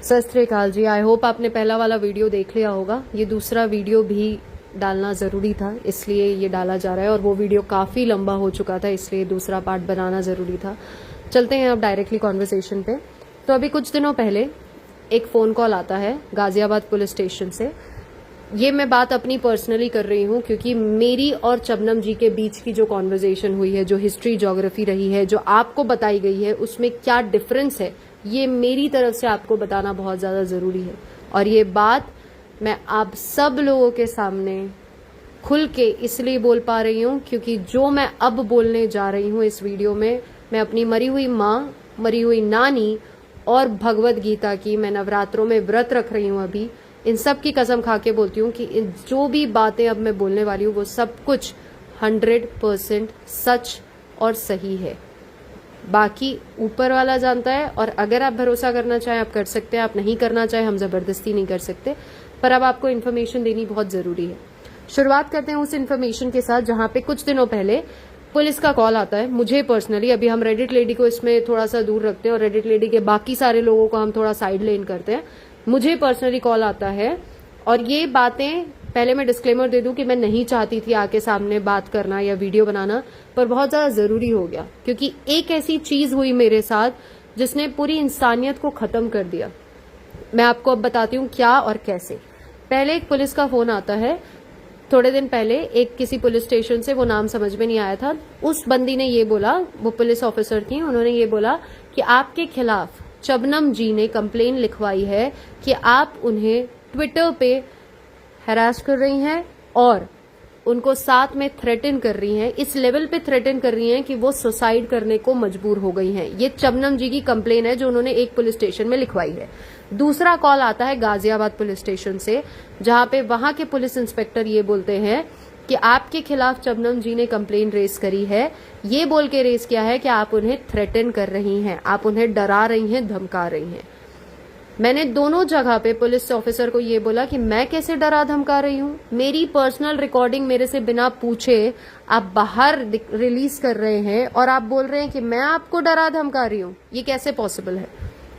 सत श्री अकाल जी। I hope आपने पहला वाला वीडियो देख लिया होगा। ये दूसरा वीडियो भी डालना ज़रूरी था, इसलिए ये डाला जा रहा है, और वो वीडियो काफ़ी लंबा हो चुका था, इसलिए दूसरा पार्ट बनाना ज़रूरी था। चलते हैं अब डायरेक्टली कॉन्वर्सेशन पे। तो अभी कुछ दिनों पहले एक फ़ोन कॉल आता है गाजियाबाद पुलिस स्टेशन से। ये मैं बात अपनी पर्सनली कर रही हूँ क्योंकि मेरी और शबनम जी के बीच की जो कॉन्वर्सेशन हुई है, जो हिस्ट्री ज्योग्राफी रही है, जो आपको बताई गई है, उसमें क्या डिफरेंस है, ये मेरी तरफ से आपको बताना बहुत ज़्यादा ज़रूरी है। और ये बात मैं आप सब लोगों के सामने खुल के इसलिए बोल पा रही हूँ क्योंकि जो मैं अब बोलने जा रही हूँ इस वीडियो में, मैं अपनी मरी हुई माँ, मरी हुई नानी और भगवत गीता की, मैं नवरात्रों में व्रत रख रही हूँ अभी, इन सब की कसम खा के बोलती हूँ कि जो भी बातें अब मैं बोलने वाली हूँ वो सब कुछ 100% सच और सही है। बाकी ऊपर वाला जानता है, और अगर आप भरोसा करना चाहें आप कर सकते हैं, आप नहीं करना चाहें हम जबरदस्ती नहीं कर सकते, पर अब आपको इन्फॉर्मेशन देनी बहुत जरूरी है। शुरुआत करते हैं उस इन्फॉर्मेशन के साथ जहां पे कुछ दिनों पहले पुलिस का कॉल आता है मुझे पर्सनली। अभी हम रेडिट लेडी को इसमें थोड़ा सा दूर रखते हैं और रेडिट लेडी के बाकी सारे लोगों को हम थोड़ा साइड लेन करते हैं। मुझे पर्सनली कॉल आता है, और ये बातें पहले मैं डिस्क्लेमर दे दूं कि मैं नहीं चाहती थी आके सामने बात करना या वीडियो बनाना, पर बहुत ज्यादा जरूरी हो गया क्योंकि एक ऐसी चीज हुई मेरे साथ जिसने पूरी इंसानियत को खत्म कर दिया। मैं आपको अब बताती हूँ क्या और कैसे। पहले एक पुलिस का फोन आता है थोड़े दिन पहले, एक किसी पुलिस स्टेशन से, वो नाम समझ में नहीं आया था। उस बंदी ने ये बोला, वो पुलिस ऑफिसर थी, उन्होंने ये बोला कि आपके खिलाफ शबनम जी ने कंप्लेन लिखवाई है कि आप उन्हें ट्विटर पे हैरास कर रही हैं और उनको साथ में थ्रेटन कर रही हैं, इस लेवल पे थ्रेटन कर रही हैं कि वो सुसाइड करने को मजबूर हो गई हैं। ये शबनम जी की कंप्लेन है जो उन्होंने एक पुलिस स्टेशन में लिखवाई है। दूसरा कॉल आता है गाजियाबाद पुलिस स्टेशन से, जहां पे वहां के पुलिस इंस्पेक्टर ये बोलते हैं कि आपके खिलाफ शबनम जी ने कंप्लेन रेज करी है। ये बोल के रेज किया है कि आप उन्हें थ्रेटन कर रही हैं, आप उन्हें डरा रही हैं, धमका रही हैं। मैंने दोनों जगह पे पुलिस ऑफिसर को ये बोला कि मैं कैसे डरा धमका रही हूँ, मेरी पर्सनल रिकॉर्डिंग मेरे से बिना पूछे आप बाहर रिलीज कर रहे हैं और आप बोल रहे हैं कि मैं आपको डरा धमका रही हूँ, ये कैसे पॉसिबल है।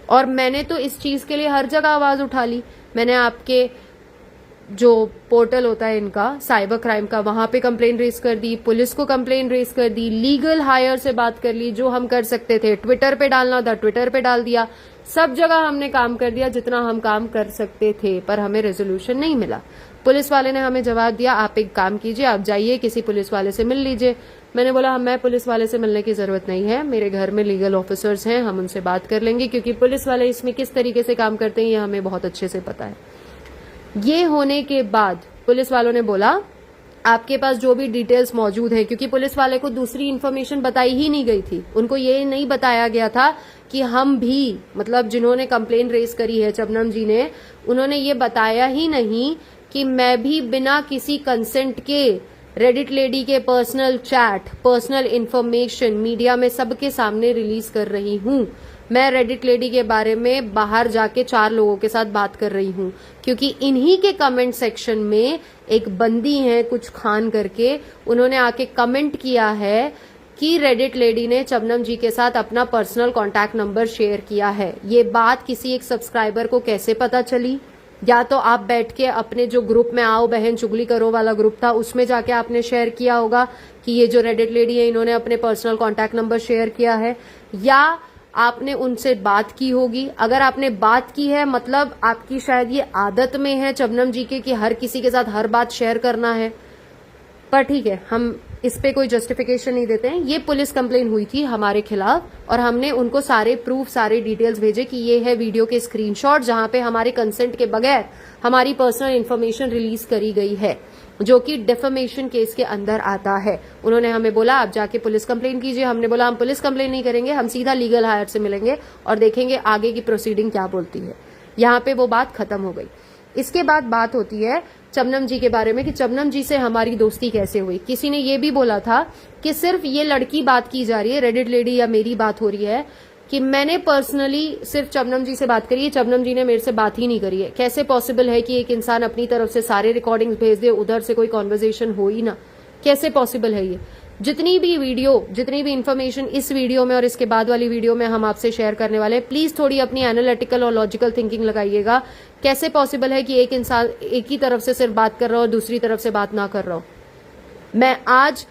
और मैंने तो इस चीज के लिए हर जगह आवाज उठा ली। मैंने आपके जो पोर्टल होता है इनका साइबर क्राइम का, वहां पे कंप्लेन रेज कर दी, पुलिस को कंप्लेन रेज कर दी, लीगल हायर से बात कर ली, जो हम कर सकते थे, ट्विटर पे डालना था ट्विटर पे डाल दिया, सब जगह हमने काम कर दिया जितना हम काम कर सकते थे, पर हमें रेजोल्यूशन नहीं मिला। पुलिस वाले ने हमें जवाब दिया, आप एक काम कीजिए, आप जाइए किसी पुलिस वाले से मिल लीजिए। मैंने बोला मैं पुलिस वाले से मिलने की जरूरत नहीं है, मेरे घर में लीगल ऑफिसर्स हैं, हम उनसे बात कर लेंगे, क्योंकि पुलिस वाले इसमें किस तरीके से काम करते हैं ये हमें बहुत अच्छे से पता है। ये होने के बाद पुलिस वालों ने बोला आपके पास जो भी डिटेल्स मौजूद हैं, क्योंकि पुलिस वाले को दूसरी इन्फॉर्मेशन बताई ही नहीं गई थी, उनको ये नहीं बताया गया था कि हम भी, मतलब जिन्होंने कंप्लेन रेज करी है शबनम जी ने, उन्होंने ये बताया ही नहीं कि मैं भी बिना किसी कंसेंट के रेडिट लेडी के personal chat, personal information media में सबके सामने रिलीज कर रही हूँ। मैं रेडिट लेडी के बारे में बाहर जाके 4 लोगों के साथ बात कर रही हूँ, क्योंकि इन्हीं के कमेंट सेक्शन में एक बंदी है कुछ खान करके, उन्होंने आके कमेंट किया है कि रेडिट लेडी ने शबनम जी के साथ अपना पर्सनल कॉन्टैक्ट नंबर शेयर किया है। ये बात किसी एक सब्सक्राइबर को कैसे पता चली? या तो आप बैठ के अपने जो ग्रुप में आओ बहन चुगली करो वाला ग्रुप था उसमें जाके आपने शेयर किया होगा कि ये जो रेडिट लेडी है इन्होंने अपने पर्सनल कॉन्टैक्ट नंबर शेयर किया है, या आपने उनसे बात की होगी। अगर आपने बात की है मतलब आपकी शायद ये आदत में है शबनम जी के कि हर किसी के साथ हर बात शेयर करना है, पर ठीक है, हम इस पे कोई जस्टिफिकेशन नहीं देते हैं। ये पुलिस कंप्लेन हुई थी हमारे खिलाफ और हमने उनको सारे प्रूफ, सारे डिटेल्स भेजे कि ये है वीडियो के स्क्रीनशॉट जहां पे हमारे कंसेंट के बगैर हमारी पर्सनल इन्फॉर्मेशन रिलीज करी गई है, जो कि डेफेमेशन केस के अंदर आता है। उन्होंने हमें बोला आप जाके पुलिस कंप्लेन कीजिए, हमने बोला हम पुलिस कंप्लेन नहीं करेंगे, हम सीधा लीगल हायर से मिलेंगे और देखेंगे आगे की प्रोसीडिंग क्या बोलती है। यहाँ पे वो बात खत्म हो गई। इसके बाद बात होती है शबनम जी के बारे में कि शबनम जी से हमारी दोस्ती कैसे हुई। किसी ने ये भी बोला था कि सिर्फ ये लड़की बात की जा रही है, रेडिट लेडी या मेरी बात हो रही है, कि मैंने पर्सनली सिर्फ शबनम जी से बात करी है, शबनम जी ने मेरे से बात ही नहीं करी है। कैसे पॉसिबल है कि एक इंसान अपनी तरफ से सारे रिकॉर्डिंग्स भेज दे, उधर से कोई कॉन्वर्जेशन हो ही ना, कैसे पॉसिबल है ये? जितनी भी इंफॉर्मेशन इस वीडियो में और इसके बाद वाली वीडियो में हम आपसे शेयर करने वाले हैं, प्लीज थोड़ी अपनी एनालिटिकल और लॉजिकल थिंकिंग लगाइएगा। कैसे पॉसिबल है कि एक इंसान एक ही तरफ से सिर्फ बात कर रहा हो और दूसरी तरफ से बात ना कर रहा हो। मैं आज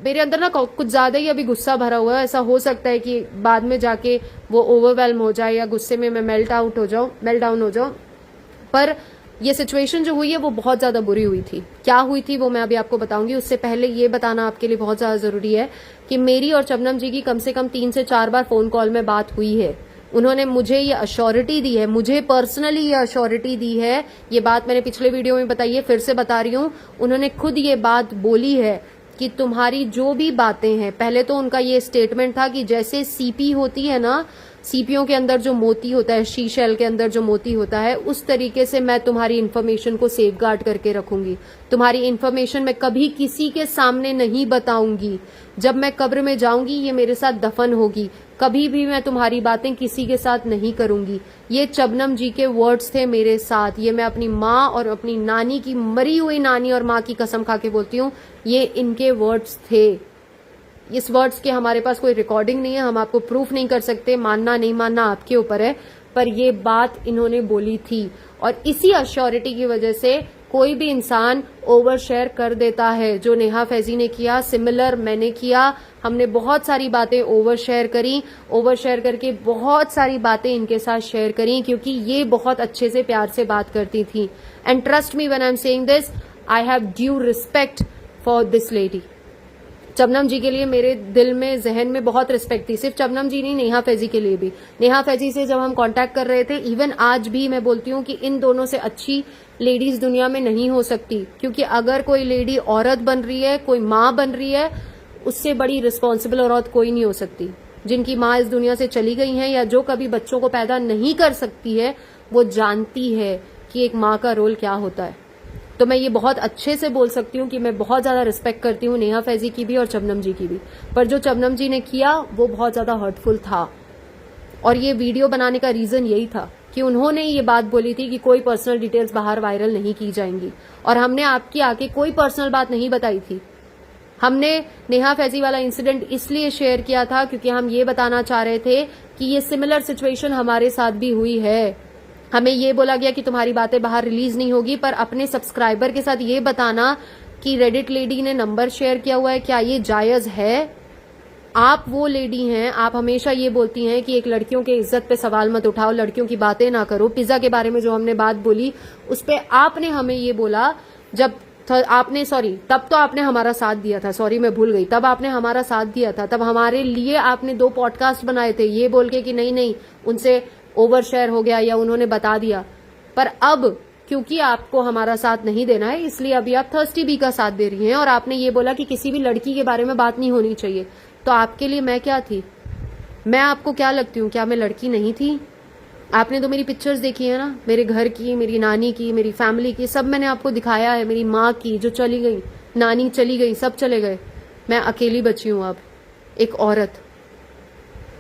मेरे अंदर ना कुछ ज्यादा ही अभी गुस्सा भरा हुआ है। ऐसा हो सकता है कि बाद में जाके वो ओवरवेल्म हो जाए या गुस्से में मैं मेल्ट डाउन हो जाऊं, पर ये सिचुएशन जो हुई है वो बहुत ज्यादा बुरी हुई थी। क्या हुई थी वो मैं अभी आपको बताऊंगी। उससे पहले ये बताना आपके लिए बहुत ज्यादा जरूरी है कि मेरी और शबनम जी की कम से कम 3 से 4 बार फोन कॉल में बात हुई है। उन्होंने मुझे ये अश्योरिटी दी है, मुझे पर्सनली ये अश्योरिटी दी है। ये बात मैंने पिछले वीडियो में बताई है, फिर से बता रही हूँ। उन्होंने खुद ये बात बोली है कि तुम्हारी जो भी बातें हैं, पहले तो उनका ये स्टेटमेंट था कि जैसे सीपी होती है ना, सीपियों के अंदर जो मोती होता है, शी शेल के अंदर जो मोती होता है, उस तरीके से मैं तुम्हारी इन्फॉर्मेशन को सेफगार्ड करके रखूंगी। तुम्हारी इन्फॉर्मेशन मैं कभी किसी के सामने नहीं बताऊंगी। जब मैं कब्र में जाऊंगी ये मेरे साथ दफन होगी, कभी भी मैं तुम्हारी बातें किसी के साथ नहीं करूंगी। ये शबनम जी के वर्ड्स थे मेरे साथ। ये मैं अपनी माँ और अपनी नानी की, मरी हुई नानी और माँ की कसम खा के बोलती हूँ, ये इनके वर्ड्स थे। इस वर्ड्स के हमारे पास कोई रिकॉर्डिंग नहीं है, हम आपको प्रूफ नहीं कर सकते, मानना नहीं मानना आपके ऊपर है, पर ये बात इन्होंने बोली थी। और इसी अश्योरिटी की वजह से कोई भी इंसान ओवर शेयर कर देता है। जो नेहा फैजी ने किया, सिमिलर मैंने किया। हमने बहुत सारी बातें ओवर शेयर करी, ओवर शेयर करके बहुत सारी बातें इनके साथ शेयर करी, क्योंकि ये बहुत अच्छे से प्यार से बात करती थी। And trust me when I am saying this, I have due respect for this lady. Shabnam ji के लिए मेरे दिल में, जहन में बहुत रिस्पेक्ट थी। सिर्फ शबनम जी नहीं, नेहा फैजी के लिए भी। नेहा फैजी से जब हम कांटेक्ट कर रहे थे, इवन आज भी मैं बोलती हूँ कि इन दोनों से अच्छी लेडीज दुनिया में नहीं हो सकती, क्योंकि अगर कोई लेडी औरत बन रही है, कोई माँ बन रही है, उससे बड़ी रिस्पॉन्सिबल औरत कोई नहीं हो सकती। जिनकी माँ इस दुनिया से चली गई है या जो कभी बच्चों को पैदा नहीं कर सकती है, वो जानती है कि एक माँ का रोल क्या होता है। तो मैं ये बहुत अच्छे से बोल सकती हूँ कि मैं बहुत ज्यादा रिस्पेक्ट करती हूँ नेहा फैजी की भी और शबनम जी की भी। पर जो शबनम जी ने किया वो बहुत ज्यादा हर्टफुल था, और ये वीडियो बनाने का रीजन यही था कि उन्होंने ये बात बोली थी कि कोई पर्सनल डिटेल्स बाहर वायरल नहीं की जाएंगी, और हमने आपकी आके कोई पर्सनल बात नहीं बताई थी। हमने नेहा फैजी वाला इंसिडेंट इसलिए शेयर किया था क्योंकि हम ये बताना चाह रहे थे कि ये सिमिलर सिचुएशन हमारे साथ भी हुई है। हमें ये बोला गया कि तुम्हारी बातें बाहर रिलीज नहीं होगी, पर अपने सब्सक्राइबर के साथ ये बताना कि रेडिट लेडी ने नंबर शेयर किया हुआ है, क्या ये जायज है? आप वो लेडी हैं, आप हमेशा ये बोलती हैं कि एक लड़कियों के इज्जत पे सवाल मत उठाओ, लड़कियों की बातें ना करो। पिज्जा के बारे में जो हमने बात बोली उस पे आपने हमें ये बोला, जब आपने तब तो आपने हमारा साथ दिया था, मैं भूल गई, तब आपने हमारा साथ दिया था। तब हमारे लिए आपने 2 पॉडकास्ट बनाए थे ये बोल के कि नहीं उनसे ओवर शेयर हो गया या उन्होंने बता दिया। पर अब क्योंकि आपको हमारा साथ नहीं देना है, इसलिए अभी आप थर्स्टी बी का साथ दे रही हैं, और आपने ये बोला कि किसी भी लड़की के बारे में बात नहीं होनी चाहिए। तो आपके लिए मैं क्या थी? मैं आपको क्या लगती हूँ? क्या मैं लड़की नहीं थी? आपने तो मेरी पिक्चर्स देखी है ना, मेरे घर की, मेरी नानी की, मेरी फैमिली की, सब मैंने आपको दिखाया है। मेरी माँ की जो चली गई, नानी चली गई, सब चले गए, मैं अकेली बची हूँ अब, एक औरत।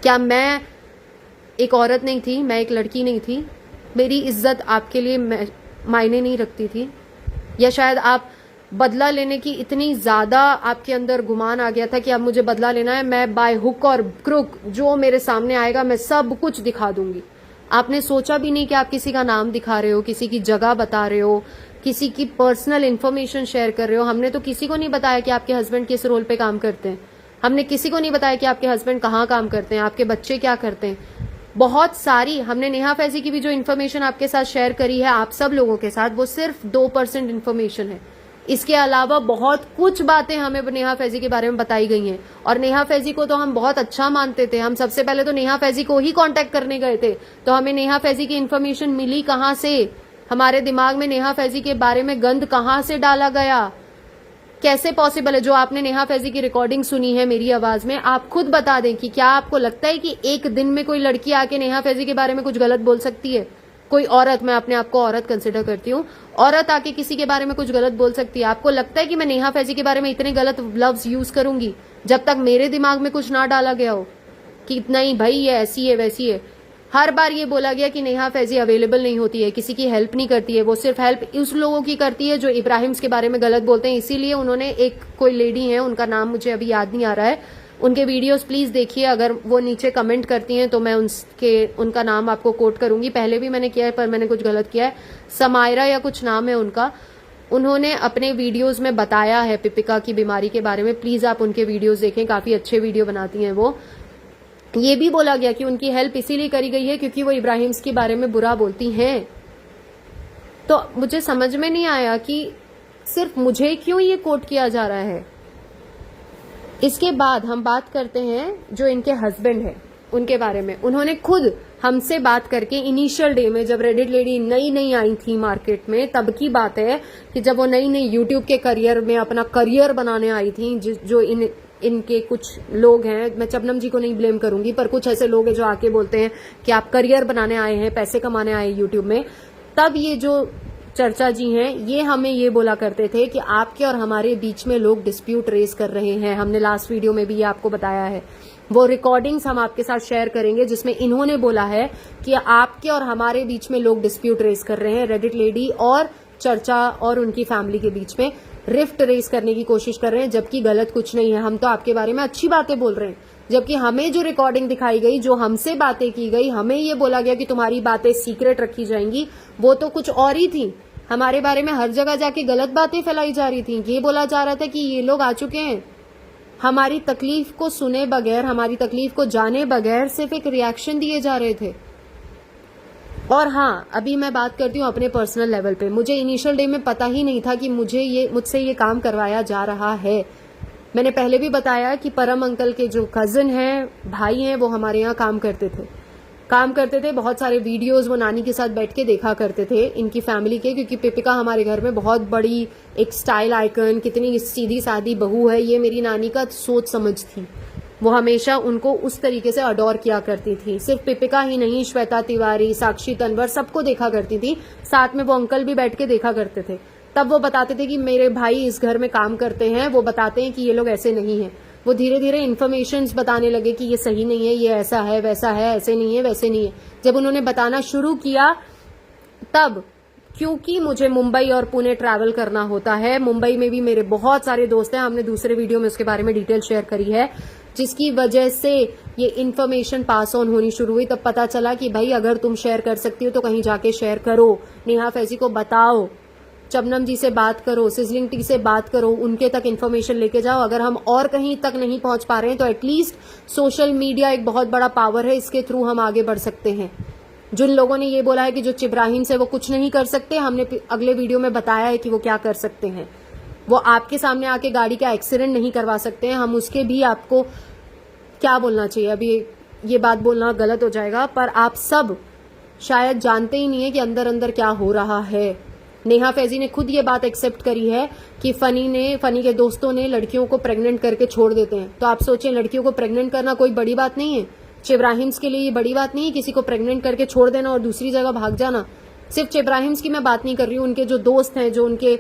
क्या मैं एक औरत नहीं थी? मैं एक लड़की नहीं थी? मेरी इज्जत आपके लिए मायने नहीं रखती थी? या शायद आप बदला लेने की इतनी ज्यादा आपके अंदर गुमान आ गया था कि अब मुझे बदला लेना है, मैं बाय हुक और क्रुक जो मेरे सामने आएगा मैं सब कुछ दिखा दूंगी। आपने सोचा भी नहीं कि आप किसी का नाम दिखा रहे हो, किसी की जगह बता रहे हो, किसी की पर्सनल इन्फॉर्मेशन शेयर कर रहे हो। हमने तो किसी को नहीं बताया कि आपके हस्बैंड किस रोल पे काम करते हैं। हमने किसी को नहीं बताया कि आपके हस्बैंड कहाँ काम करते हैं, आपके बच्चे क्या करते हैं। बहुत सारी हमने नेहा फैजी की भी जो इन्फॉर्मेशन आपके साथ शेयर करी है, आप सब लोगों के साथ, वो सिर्फ 2% इन्फॉर्मेशन है। इसके अलावा बहुत कुछ बातें हमें नेहा फैजी के बारे में बताई गई हैं। और नेहा फैजी को तो हम बहुत अच्छा मानते थे। हम सबसे पहले तो नेहा फैजी को ही कांटेक्ट करने गए थे, तो हमें नेहा फैजी की इन्फॉर्मेशन मिली कहाँ से? हमारे दिमाग में नेहा फैजी के बारे में गंद कहाँ से डाला गया? कैसे पॉसिबल है? जो आपने नेहा फैजी की रिकॉर्डिंग सुनी है मेरी आवाज में, आप खुद बता दें कि क्या आपको लगता है कि एक दिन में कोई लड़की आके नेहा फैजी के बारे में कुछ गलत बोल सकती है? कोई औरत, मैं अपने आप को औरत कंसिडर करती हूँ, औरत आके किसी के बारे में कुछ गलत बोल सकती है? आपको लगता है कि मैं नेहा फैजी के बारे में इतने गलत लफ्ज यूज करूंगी जब तक मेरे दिमाग में कुछ ना डाला गया हो कि नहीं भाई ये ऐसी है वैसी है? हर बार ये बोला गया कि नेहा फैजी अवेलेबल नहीं होती है, किसी की हेल्प नहीं करती है, वो सिर्फ हेल्प उस लोगों की करती है जो इब्राहिम्स के बारे में गलत बोलते हैं। इसीलिए उन्होंने एक कोई लेडी है, उनका नाम मुझे अभी याद नहीं आ रहा है, उनके वीडियोस प्लीज देखिए, अगर वो नीचे कमेंट करती हैं तो मैं उनका नाम आपको कोट करूंगी। पहले भी मैंने किया है पर मैंने कुछ गलत किया है, समायरा या कुछ नाम है उनका। उन्होंने अपने वीडियोस में बताया है पिपिका की बीमारी के बारे में, प्लीज आप उनके वीडियोस देखें, काफी अच्छे वीडियो बनाती हैं वो। ये भी बोला गया कि उनकी हेल्प इसीलिए करी गई है क्योंकि वो इब्राहिम्स के बारे में बुरा बोलती हैं। तो मुझे समझ में नहीं आया कि सिर्फ मुझे क्यों ये कोट किया जा रहा है। इसके बाद हम बात करते हैं जो इनके हस्बैंड है उनके बारे में। उन्होंने खुद हमसे बात करके इनिशियल डे में, जब रेडिट लेडी नई नई आई थी मार्केट में, तब की बात है कि जब वो नई नई यूट्यूब के करियर में अपना करियर बनाने आई थी, जो इनके कुछ लोग हैं, मैं शबनम जी को नहीं ब्लेम करूंगी, पर कुछ ऐसे लोग हैं जो आके बोलते हैं कि आप करियर बनाने आए हैं, पैसे कमाने आए यूट्यूब में। तब ये जो चर्चा जी हैं, ये हमें ये बोला करते थे कि आपके और हमारे बीच में लोग डिस्प्यूट रेज कर रहे हैं। हमने लास्ट वीडियो में भी ये आपको बताया है, वो रिकॉर्डिंग्स हम आपके साथ शेयर करेंगे जिसमें इन्होंने बोला है कि आपके और हमारे बीच में लोग डिस्प्यूट रेज कर रहे हैं, रेडिट लेडी और चर्चा और उनकी फैमिली के बीच में रिफ्ट रेज करने की कोशिश कर रहे हैं, जबकि गलत कुछ नहीं है। हम तो आपके बारे में अच्छी बातें बोल रहे हैं, जबकि हमें जो रिकॉर्डिंग दिखाई गई, जो हमसे बातें की गई, हमें ये बोला गया कि तुम्हारी बातें सीक्रेट रखी जाएंगी, वो तो कुछ और ही थी। हमारे बारे में हर जगह जाके गलत बातें फैलाई जा रही थी। ये बोला जा रहा था कि ये लोग आ चुके हैं, हमारी तकलीफ को सुने बगैर, हमारी तकलीफ को जाने बगैर सिर्फ एक रिएक्शन दिए जा रहे थे। और हाँ, अभी मैं बात करती हूँ अपने पर्सनल लेवल पे। मुझे इनिशियल डे में पता ही नहीं था कि मुझसे ये काम करवाया जा रहा है। मैंने पहले भी बताया कि परम अंकल के जो कजिन हैं, भाई हैं, वो हमारे यहाँ काम करते थे। बहुत सारे वीडियोस वो नानी के साथ बैठ के देखा करते थे इनकी फैमिली के, क्योंकि पिपिका हमारे घर में बहुत बड़ी एक स्टाइल आइकन, कितनी सीधी सादी बहू है, ये मेरी नानी का सोच समझ थी। वो हमेशा उनको उस तरीके से अडोर किया करती थी। सिर्फ पिपिका ही नहीं, श्वेता तिवारी, साक्षी तन्वर, सबको देखा करती थी। साथ में वो अंकल भी बैठ के देखा करते थे। तब वो बताते थे कि मेरे भाई इस घर में काम करते हैं, वो बताते हैं कि ये लोग ऐसे नहीं है। वो धीरे धीरे इन्फॉर्मेशन बताने लगे कि ये सही नहीं है, ये ऐसा है, वैसा है, ऐसे नहीं है, वैसे नहीं है। जब उन्होंने बताना शुरू किया, तब क्योंकि मुझे मुंबई और पुणे ट्रैवल करना होता है, मुंबई में भी मेरे बहुत सारे दोस्त हैं, हमने दूसरे वीडियो में उसके बारे में डिटेल शेयर करी है, जिसकी वजह से ये इन्फॉर्मेशन पास ऑन होनी शुरू हुई। तब पता चला कि भाई अगर तुम शेयर कर सकती हो तो कहीं जाके शेयर करो, नेहा फैजी को बताओ, शबनम जी से बात करो, सिजलिंग टी से बात करो, उनके तक इन्फॉर्मेशन लेके जाओ। अगर हम और कहीं तक नहीं पहुंच पा रहे हैं तो एटलीस्ट सोशल मीडिया एक बहुत बड़ा पावर है, इसके थ्रू हम आगे बढ़ सकते हैं। जिन लोगों ने ये बोला है कि जो इब्राहिम से वो कुछ नहीं कर सकते, हमने अगले वीडियो में बताया है कि वो क्या कर सकते हैं। वो आपके सामने आके गाड़ी का एक्सीडेंट नहीं करवा सकते हैं, हम उसके भी आपको क्या बोलना चाहिए, अभी ये बात बोलना गलत हो जाएगा, पर आप सब शायद जानते ही नहीं है कि अंदर अंदर क्या हो रहा है। नेहा फैजी ने खुद ये बात एक्सेप्ट करी है कि फनी के दोस्तों ने लड़कियों को प्रेग्नेंट करके छोड़ देते हैं। तो आप सोचें, लड़कियों को प्रेग्नेंट करना कोई बड़ी बात नहीं है। इब्राहिम्स के लिए ये बड़ी बात नहीं है किसी को प्रेग्नेंट करके छोड़ देना और दूसरी जगह भाग जाना। सिर्फ इब्राहिम्स की मैं बात नहीं कर रही हूँ, उनके जो दोस्त हैं, जो उनके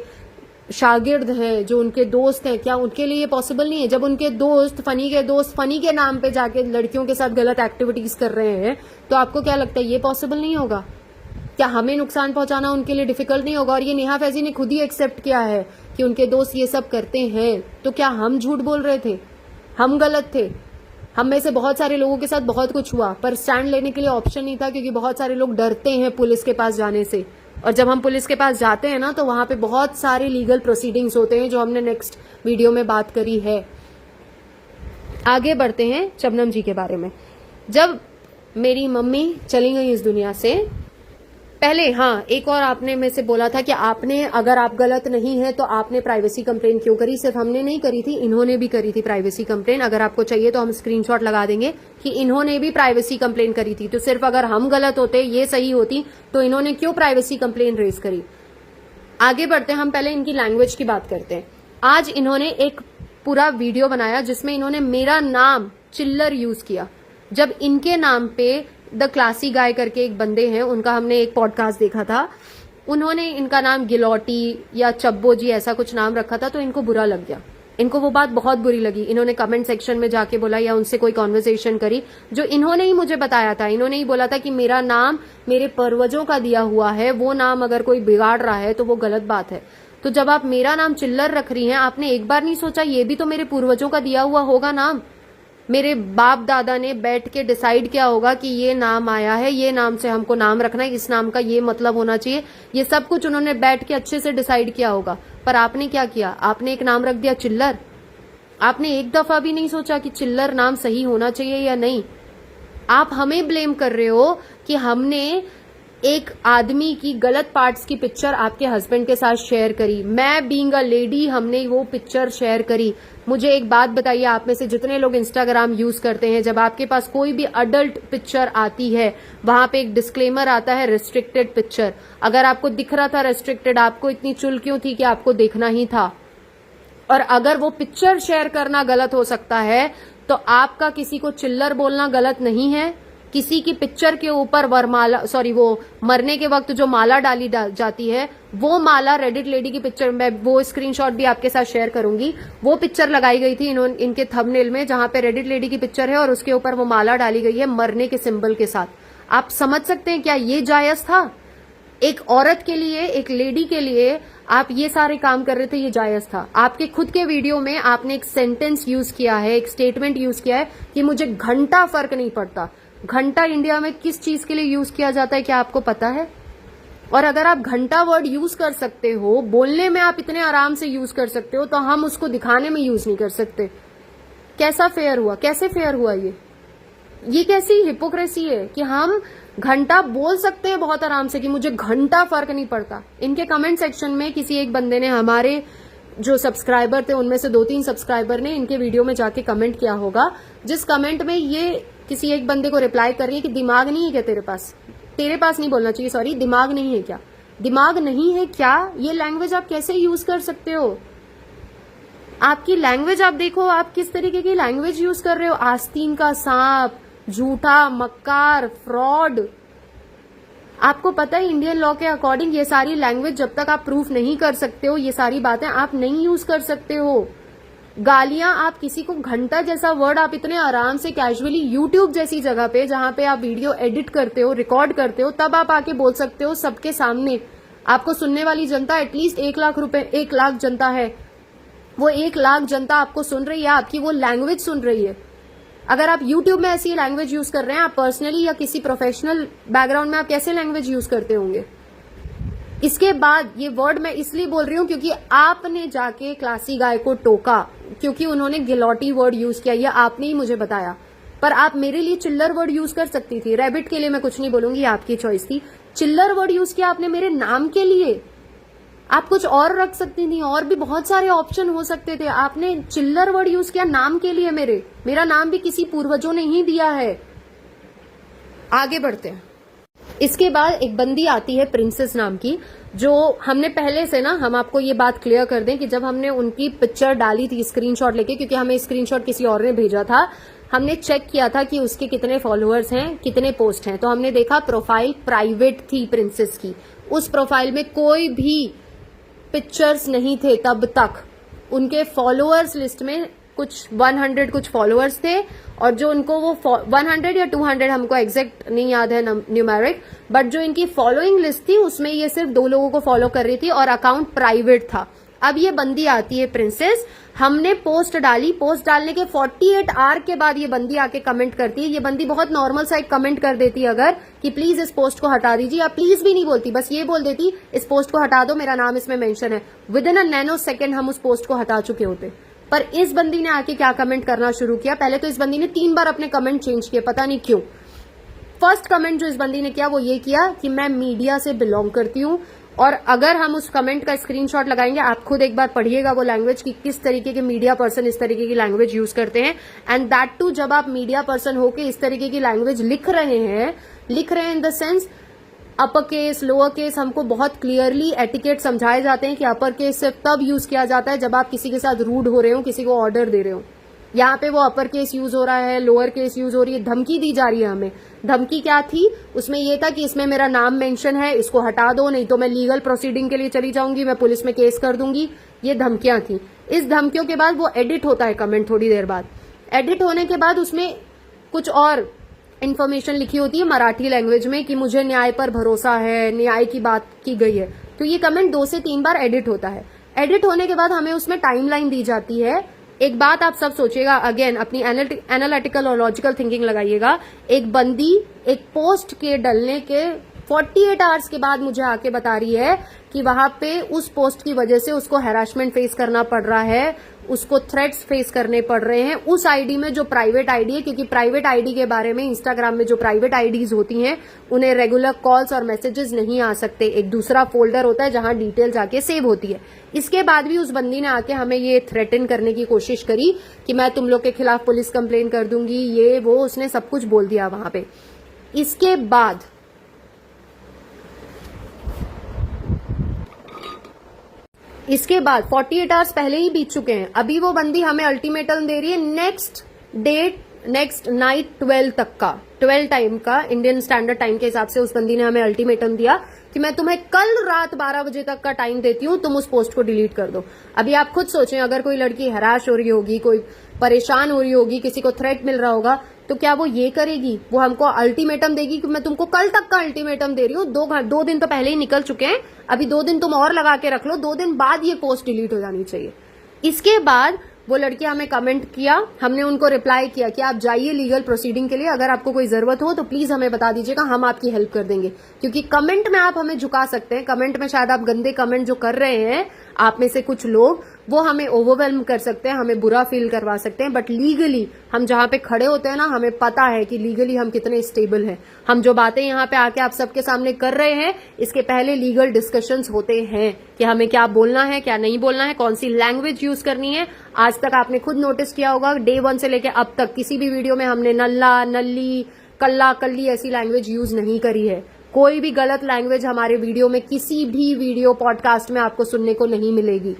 शागिर्द हैं, जो उनके दोस्त हैं, क्या उनके लिए पॉसिबल नहीं है? जब उनके दोस्त फनी के नाम पे जाके लड़कियों के साथ गलत एक्टिविटीज कर रहे हैं, तो आपको क्या लगता है ये पॉसिबल नहीं होगा? क्या हमें नुकसान पहुंचाना उनके लिए डिफिकल्ट नहीं होगा? और ये नेहा फैजी ने खुद ही एक्सेप्ट किया है कि उनके दोस्त ये सब करते हैं। तो क्या हम झूठ बोल रहे थे? हम गलत थे? हम में से बहुत सारे लोगों के साथ बहुत कुछ हुआ, पर स्टैंड लेने के लिए ऑप्शन नहीं था, क्योंकि बहुत सारे लोग डरते हैं पुलिस के पास जाने से। और जब हम पुलिस के पास जाते हैं ना, तो वहां पे बहुत सारे लीगल प्रोसीडिंग्स होते हैं, जो हमने नेक्स्ट वीडियो में बात करी है। आगे बढ़ते हैं शबनम जी के बारे में। जब मेरी मम्मी चली गई इस दुनिया से, पहले हाँ, एक और आपने में से बोला था कि आपने, अगर आप गलत नहीं है तो आपने प्राइवेसी कंप्लेन क्यों करी? सिर्फ हमने नहीं करी थी, इन्होंने भी करी थी प्राइवेसी कंप्लेन। अगर आपको चाहिए तो हम स्क्रीनशॉट लगा देंगे कि इन्होंने भी प्राइवेसी कंप्लेन करी थी। तो सिर्फ अगर हम गलत होते, ये सही होती, तो इन्होंने क्यों प्राइवेसी कंप्लेन रेज करी? आगे बढ़ते हैं, हम पहले इनकी लैंग्वेज की बात करते हैं। आज इन्होंने एक पूरा वीडियो बनाया जिसमें इन्होंने मेरा नाम चिल्लर यूज किया, जब इनके नाम पे द क्लासी गाय करके एक बंदे हैं, उनका हमने एक पॉडकास्ट देखा था, उन्होंने इनका नाम गिलौटी या चब्बो जी ऐसा कुछ नाम रखा था, तो इनको बुरा लग गया। इनको वो बात बहुत बुरी लगी। इन्होंने कमेंट सेक्शन में जाके बोला या उनसे कोई कॉन्वर्सेशन करी, जो इन्होंने ही मुझे बताया था। इन्होंने ही बोला था कि मेरा नाम मेरे पूर्वजों का दिया हुआ है, वो नाम अगर कोई बिगाड़ रहा है तो वो गलत बात है। तो जब आप मेरा नाम चिल्लर रख रही हैं, आपने एक बार नहीं सोचा ये भी तो मेरे पूर्वजों का दिया हुआ होगा नाम। मेरे बाप दादा ने बैठ के डिसाइड किया होगा कि ये नाम आया है, ये नाम से हमको नाम रखना है, इस नाम का ये मतलब होना चाहिए। ये सब कुछ उन्होंने बैठ के अच्छे से डिसाइड किया होगा। पर आपने क्या किया? आपने एक नाम रख दिया चिल्लर। आपने एक दफा भी नहीं सोचा कि चिल्लर नाम सही होना चाहिए या नहीं। आप हमें ब्लेम कर रहे हो कि हमने एक आदमी की गलत पार्ट्स की पिक्चर आपके हस्बैंड के साथ शेयर करी। मैं बीइंग अ लेडी हमने वो पिक्चर शेयर करी। मुझे एक बात बताइए, आप में से जितने लोग इंस्टाग्राम यूज करते हैं, जब आपके पास कोई भी अडल्ट पिक्चर आती है, वहां पे एक डिस्क्लेमर आता है रिस्ट्रिक्टेड पिक्चर। अगर आपको दिख रहा था रिस्ट्रिक्टेड, आपको इतनी चुल क्यों थी कि आपको देखना ही था? और अगर वो पिक्चर शेयर करना गलत हो सकता है, तो आपका किसी को चिल्लर बोलना गलत नहीं है। किसी की पिक्चर के ऊपर वरमाला, सॉरी, वो मरने के वक्त जो माला डाली जाती है, वो माला रेडिट लेडी की पिक्चर, मैं वो स्क्रीनशॉट भी आपके साथ शेयर करूंगी। वो पिक्चर लगाई गई थी इनके थंबनेल में, जहां पे रेडिट लेडी की पिक्चर है और उसके ऊपर वो माला डाली गई है मरने के सिंबल के साथ। आप समझ सकते हैं क्या ये जायज था? एक औरत के लिए, एक लेडी के लिए आप ये सारे काम कर रहे थे, ये जायज था? आपके खुद के वीडियो में आपने एक सेंटेंस यूज किया है, एक स्टेटमेंट यूज किया है कि मुझे घंटा फर्क नहीं पड़ता। घंटा इंडिया में किस चीज के लिए यूज किया जाता है, क्या आपको पता है? और अगर आप घंटा वर्ड यूज कर सकते हो, बोलने में आप इतने आराम से यूज कर सकते हो, तो हम उसको दिखाने में यूज नहीं कर सकते। कैसा फेयर हुआ? कैसे फेयर हुआ ये कैसी हिपोक्रेसी है कि हम घंटा बोल सकते हैं बहुत आराम से कि मुझे घंटा फर्क नहीं पड़ता। इनके कमेंट सेक्शन में किसी एक बंदे ने, हमारे जो सब्सक्राइबर थे उनमें से 2-3 सब्सक्राइबर ने इनके वीडियो में जाके कमेंट किया होगा, जिस कमेंट में ये किसी एक बंदे को रिप्लाई कर रही है कि दिमाग नहीं है क्या तेरे पास? तेरे पास नहीं बोलना चाहिए, सॉरी, दिमाग नहीं है क्या? दिमाग नहीं है क्या? ये लैंग्वेज आप कैसे यूज कर सकते हो? आपकी लैंग्वेज आप देखो, आप किस तरीके की लैंग्वेज यूज कर रहे हो। आस्तीन का सांप, झूठा, मक्कार, फ्रॉड। आपको पता है इंडियन लॉ के अकॉर्डिंग ये सारी लैंग्वेज जब तक आप प्रूफ नहीं कर सकते हो, ये सारी बातें आप नहीं यूज कर सकते हो। गालियां, आप किसी को घंटा जैसा वर्ड आप इतने आराम से कैजुअली यूट्यूब जैसी जगह पे, जहां पे आप वीडियो एडिट करते हो, रिकॉर्ड करते हो, तब आप आके बोल सकते हो सबके सामने। आपको सुनने वाली जनता एटलीस्ट 1 लाख जनता है, वो 1 लाख जनता आपको सुन रही है, आपकी वो लैंग्वेज सुन रही है। अगर आप यूट्यूब में ऐसी लैंग्वेज यूज कर रहे हैं, आप पर्सनली या किसी प्रोफेशनल बैकग्राउंड में आप कैसे लैंग्वेज यूज करते होंगे? इसके बाद ये वर्ड मैं इसलिए बोल रही हूं क्योंकि आपने जाके क्लासी गाय को टोका, क्योंकि उन्होंने गिलौटी वर्ड यूज किया, ये आपने ही मुझे बताया। पर आप मेरे लिए चिल्लर वर्ड यूज कर सकती थी। रैबिट के लिए मैं कुछ नहीं बोलूंगी, आपकी चॉइस थी। चिल्लर वर्ड यूज किया आपने मेरे नाम के लिए, आप कुछ और रख सकती थी, और भी बहुत सारे ऑप्शन हो सकते थे। आपने चिल्लर वर्ड यूज किया नाम के लिए। मेरा नाम भी किसी पूर्वजों ने ही दिया है। आगे बढ़ते हैं। इसके बाद एक बंदी आती है प्रिंसेस नाम की, जो हमने पहले से ना, हम आपको ये बात क्लियर कर दें कि जब हमने उनकी पिक्चर डाली थी स्क्रीनशॉट लेके, क्योंकि हमें स्क्रीनशॉट किसी और ने भेजा था, हमने चेक किया था कि उसके कितने फॉलोअर्स हैं, कितने पोस्ट हैं। तो हमने देखा प्रोफाइल प्राइवेट थी प्रिंसेस की। उस प्रोफाइल में कोई भी पिक्चर्स नहीं थे तब तक। उनके फॉलोअर्स लिस्ट में कुछ 100 कुछ फॉलोअर्स थे, और जो उनको वो 100 या 200, हमको एग्जैक्ट नहीं याद है न्यूमेरिक, बट जो इनकी फॉलोइंग लिस्ट थी उसमें ये सिर्फ 2 लोगों को फॉलो कर रही थी और अकाउंट प्राइवेट था। अब ये बंदी आती है प्रिंसेस, हमने पोस्ट डाली, पोस्ट डालने के 48 आवर के बाद ये बंदी आके कमेंट करती है। ये बंदी बहुत नॉर्मल सा एक कमेंट कर देती है अगर, कि प्लीज इस पोस्ट को हटा दीजिए, या प्लीज भी नहीं बोलती, बस ये बोल देती इस पोस्ट को हटा दो, मेरा नाम इसमें मेंशन है। With in a nano second हम उस पोस्ट को हटा चुके होते। पर इस बंदी ने आके क्या कमेंट करना शुरू किया, पहले तो इस बंदी ने 3 बार अपने कमेंट चेंज किए, पता नहीं क्यों। फर्स्ट कमेंट जो इस बंदी ने किया वो ये किया कि मैं मीडिया से बिलोंग करती हूँ, और अगर हम उस कमेंट का स्क्रीनशॉट लगाएंगे, आप खुद एक बार पढ़िएगा वो लैंग्वेज कि किस तरीके के मीडिया पर्सन इस तरीके की लैंग्वेज यूज करते हैं। एंड दैट टू जब आप मीडिया पर्सन होके इस तरीके की लैंग्वेज लिख रहे हैं in the sense upper case, lower case, हमको बहुत क्लियरली एटिकेट समझाए जाते हैं कि अपर केस सिर्फ तब यूज किया जाता है जब आप किसी के साथ रूड हो रहे हो, किसी को ऑर्डर दे रहे हो। यहाँ पे वो अपर केस यूज हो रहा है, लोअर केस यूज हो रही है, धमकी दी जा रही है हमें। धमकी क्या थी उसमें? ये था कि इसमें मेरा नाम मेंशन है, इसको हटा दो, नहीं तो मैं लीगल प्रोसीडिंग के लिए चली जाऊंगी, मैं पुलिस में केस कर दूंगी। ये धमकियां थी। इस धमकियों के बाद वो एडिट होता है कमेंट थोड़ी देर बाद। एडिट होने के बाद उसमें कुछ और इन्फॉर्मेशन लिखी होती है मराठी लैंग्वेज में कि मुझे न्याय पर भरोसा है, न्याय की बात की गई है। तो ये कमेंट 2 से 3 बार एडिट होता है। एडिट होने के बाद हमें उसमें टाइमलाइन दी जाती है। एक बात आप सब सोचिएगा, अगेन अपनी एनालिटिकल और लॉजिकल थिंकिंग लगाइएगा। एक बंदी एक पोस्ट के डलने के 48 आवर्स के बाद मुझे आके बता रही है कि वहां पे उस पोस्ट की वजह से उसको हैरासमेंट फेस करना पड़ रहा है, उसको थ्रेट्स फेस करने पड़ रहे हैं उस आईडी में जो प्राइवेट आईडी है, क्योंकि प्राइवेट आईडी के बारे में इंस्टाग्राम में जो प्राइवेट आईडीज होती हैं उन्हें रेगुलर कॉल्स और मैसेजेस नहीं आ सकते। एक दूसरा फोल्डर होता है जहां डिटेल जाके सेव होती है। इसके बाद भी उस बंदी ने आके हमें ये थ्रेटन करने की कोशिश करी कि मैं तुम लोग के खिलाफ पुलिस कंप्लेन कर दूंगी, ये वो, उसने सब कुछ बोल दिया वहां पे। इसके बाद इसके बाद 48 आवर्स पहले ही बीत चुके हैं। अभी वो बंदी हमें अल्टीमेटम दे रही है नेक्स्ट नाइट 12 तक का, 12 टाइम का, इंडियन स्टैंडर्ड टाइम के हिसाब से उस बंदी ने हमें अल्टीमेटम दिया कि मैं तुम्हें कल रात 12 बजे तक का टाइम देती हूं, तुम उस पोस्ट को डिलीट कर दो। अभी आप खुद सोचें, अगर कोई लड़की हराश हो रही होगी, कोई परेशान हो रही होगी, किसी को थ्रेट मिल रहा होगा, तो क्या वो ये करेगी? वो हमको अल्टीमेटम देगी कि मैं तुमको कल तक का अल्टीमेटम दे रही हूँ, 2 दिन तो पहले ही निकल चुके हैं, अभी 2 दिन तुम और लगा के रख लो, 2 दिन बाद ये पोस्ट डिलीट हो जानी चाहिए। इसके बाद वो लड़की हमें कमेंट किया, हमने उनको रिप्लाई किया कि आप जाइए लीगल प्रोसीडिंग के लिए, अगर आपको कोई जरूरत हो तो प्लीज हमें बता दीजिएगा, हम आपकी हेल्प कर देंगे। क्योंकि कमेंट में आप हमें झुका सकते हैं, कमेंट में शायद आप गंदे कमेंट जो कर रहे हैं आप में से कुछ लोग, वो हमें ओवरवेल्म कर सकते हैं, हमें बुरा फील करवा सकते हैं, बट लीगली हम जहां पे खड़े होते हैं ना, हमें पता है कि लीगली हम कितने स्टेबल हैं। हम जो बातें यहाँ पे आके आप सबके सामने कर रहे हैं, इसके पहले लीगल डिस्कशंस होते हैं कि हमें क्या बोलना है, क्या नहीं बोलना है, कौन सी लैंग्वेज यूज करनी है। आज तक आपने खुद नोटिस किया होगा, डे 1 से लेकर अब तक किसी भी वीडियो में हमने नल्ला, नल्ली, कल्ला, कल्ली ऐसी लैंग्वेज यूज नहीं करी है। कोई भी गलत लैंग्वेज हमारे वीडियो में, किसी भी वीडियो पॉडकास्ट में आपको सुनने को नहीं मिलेगी।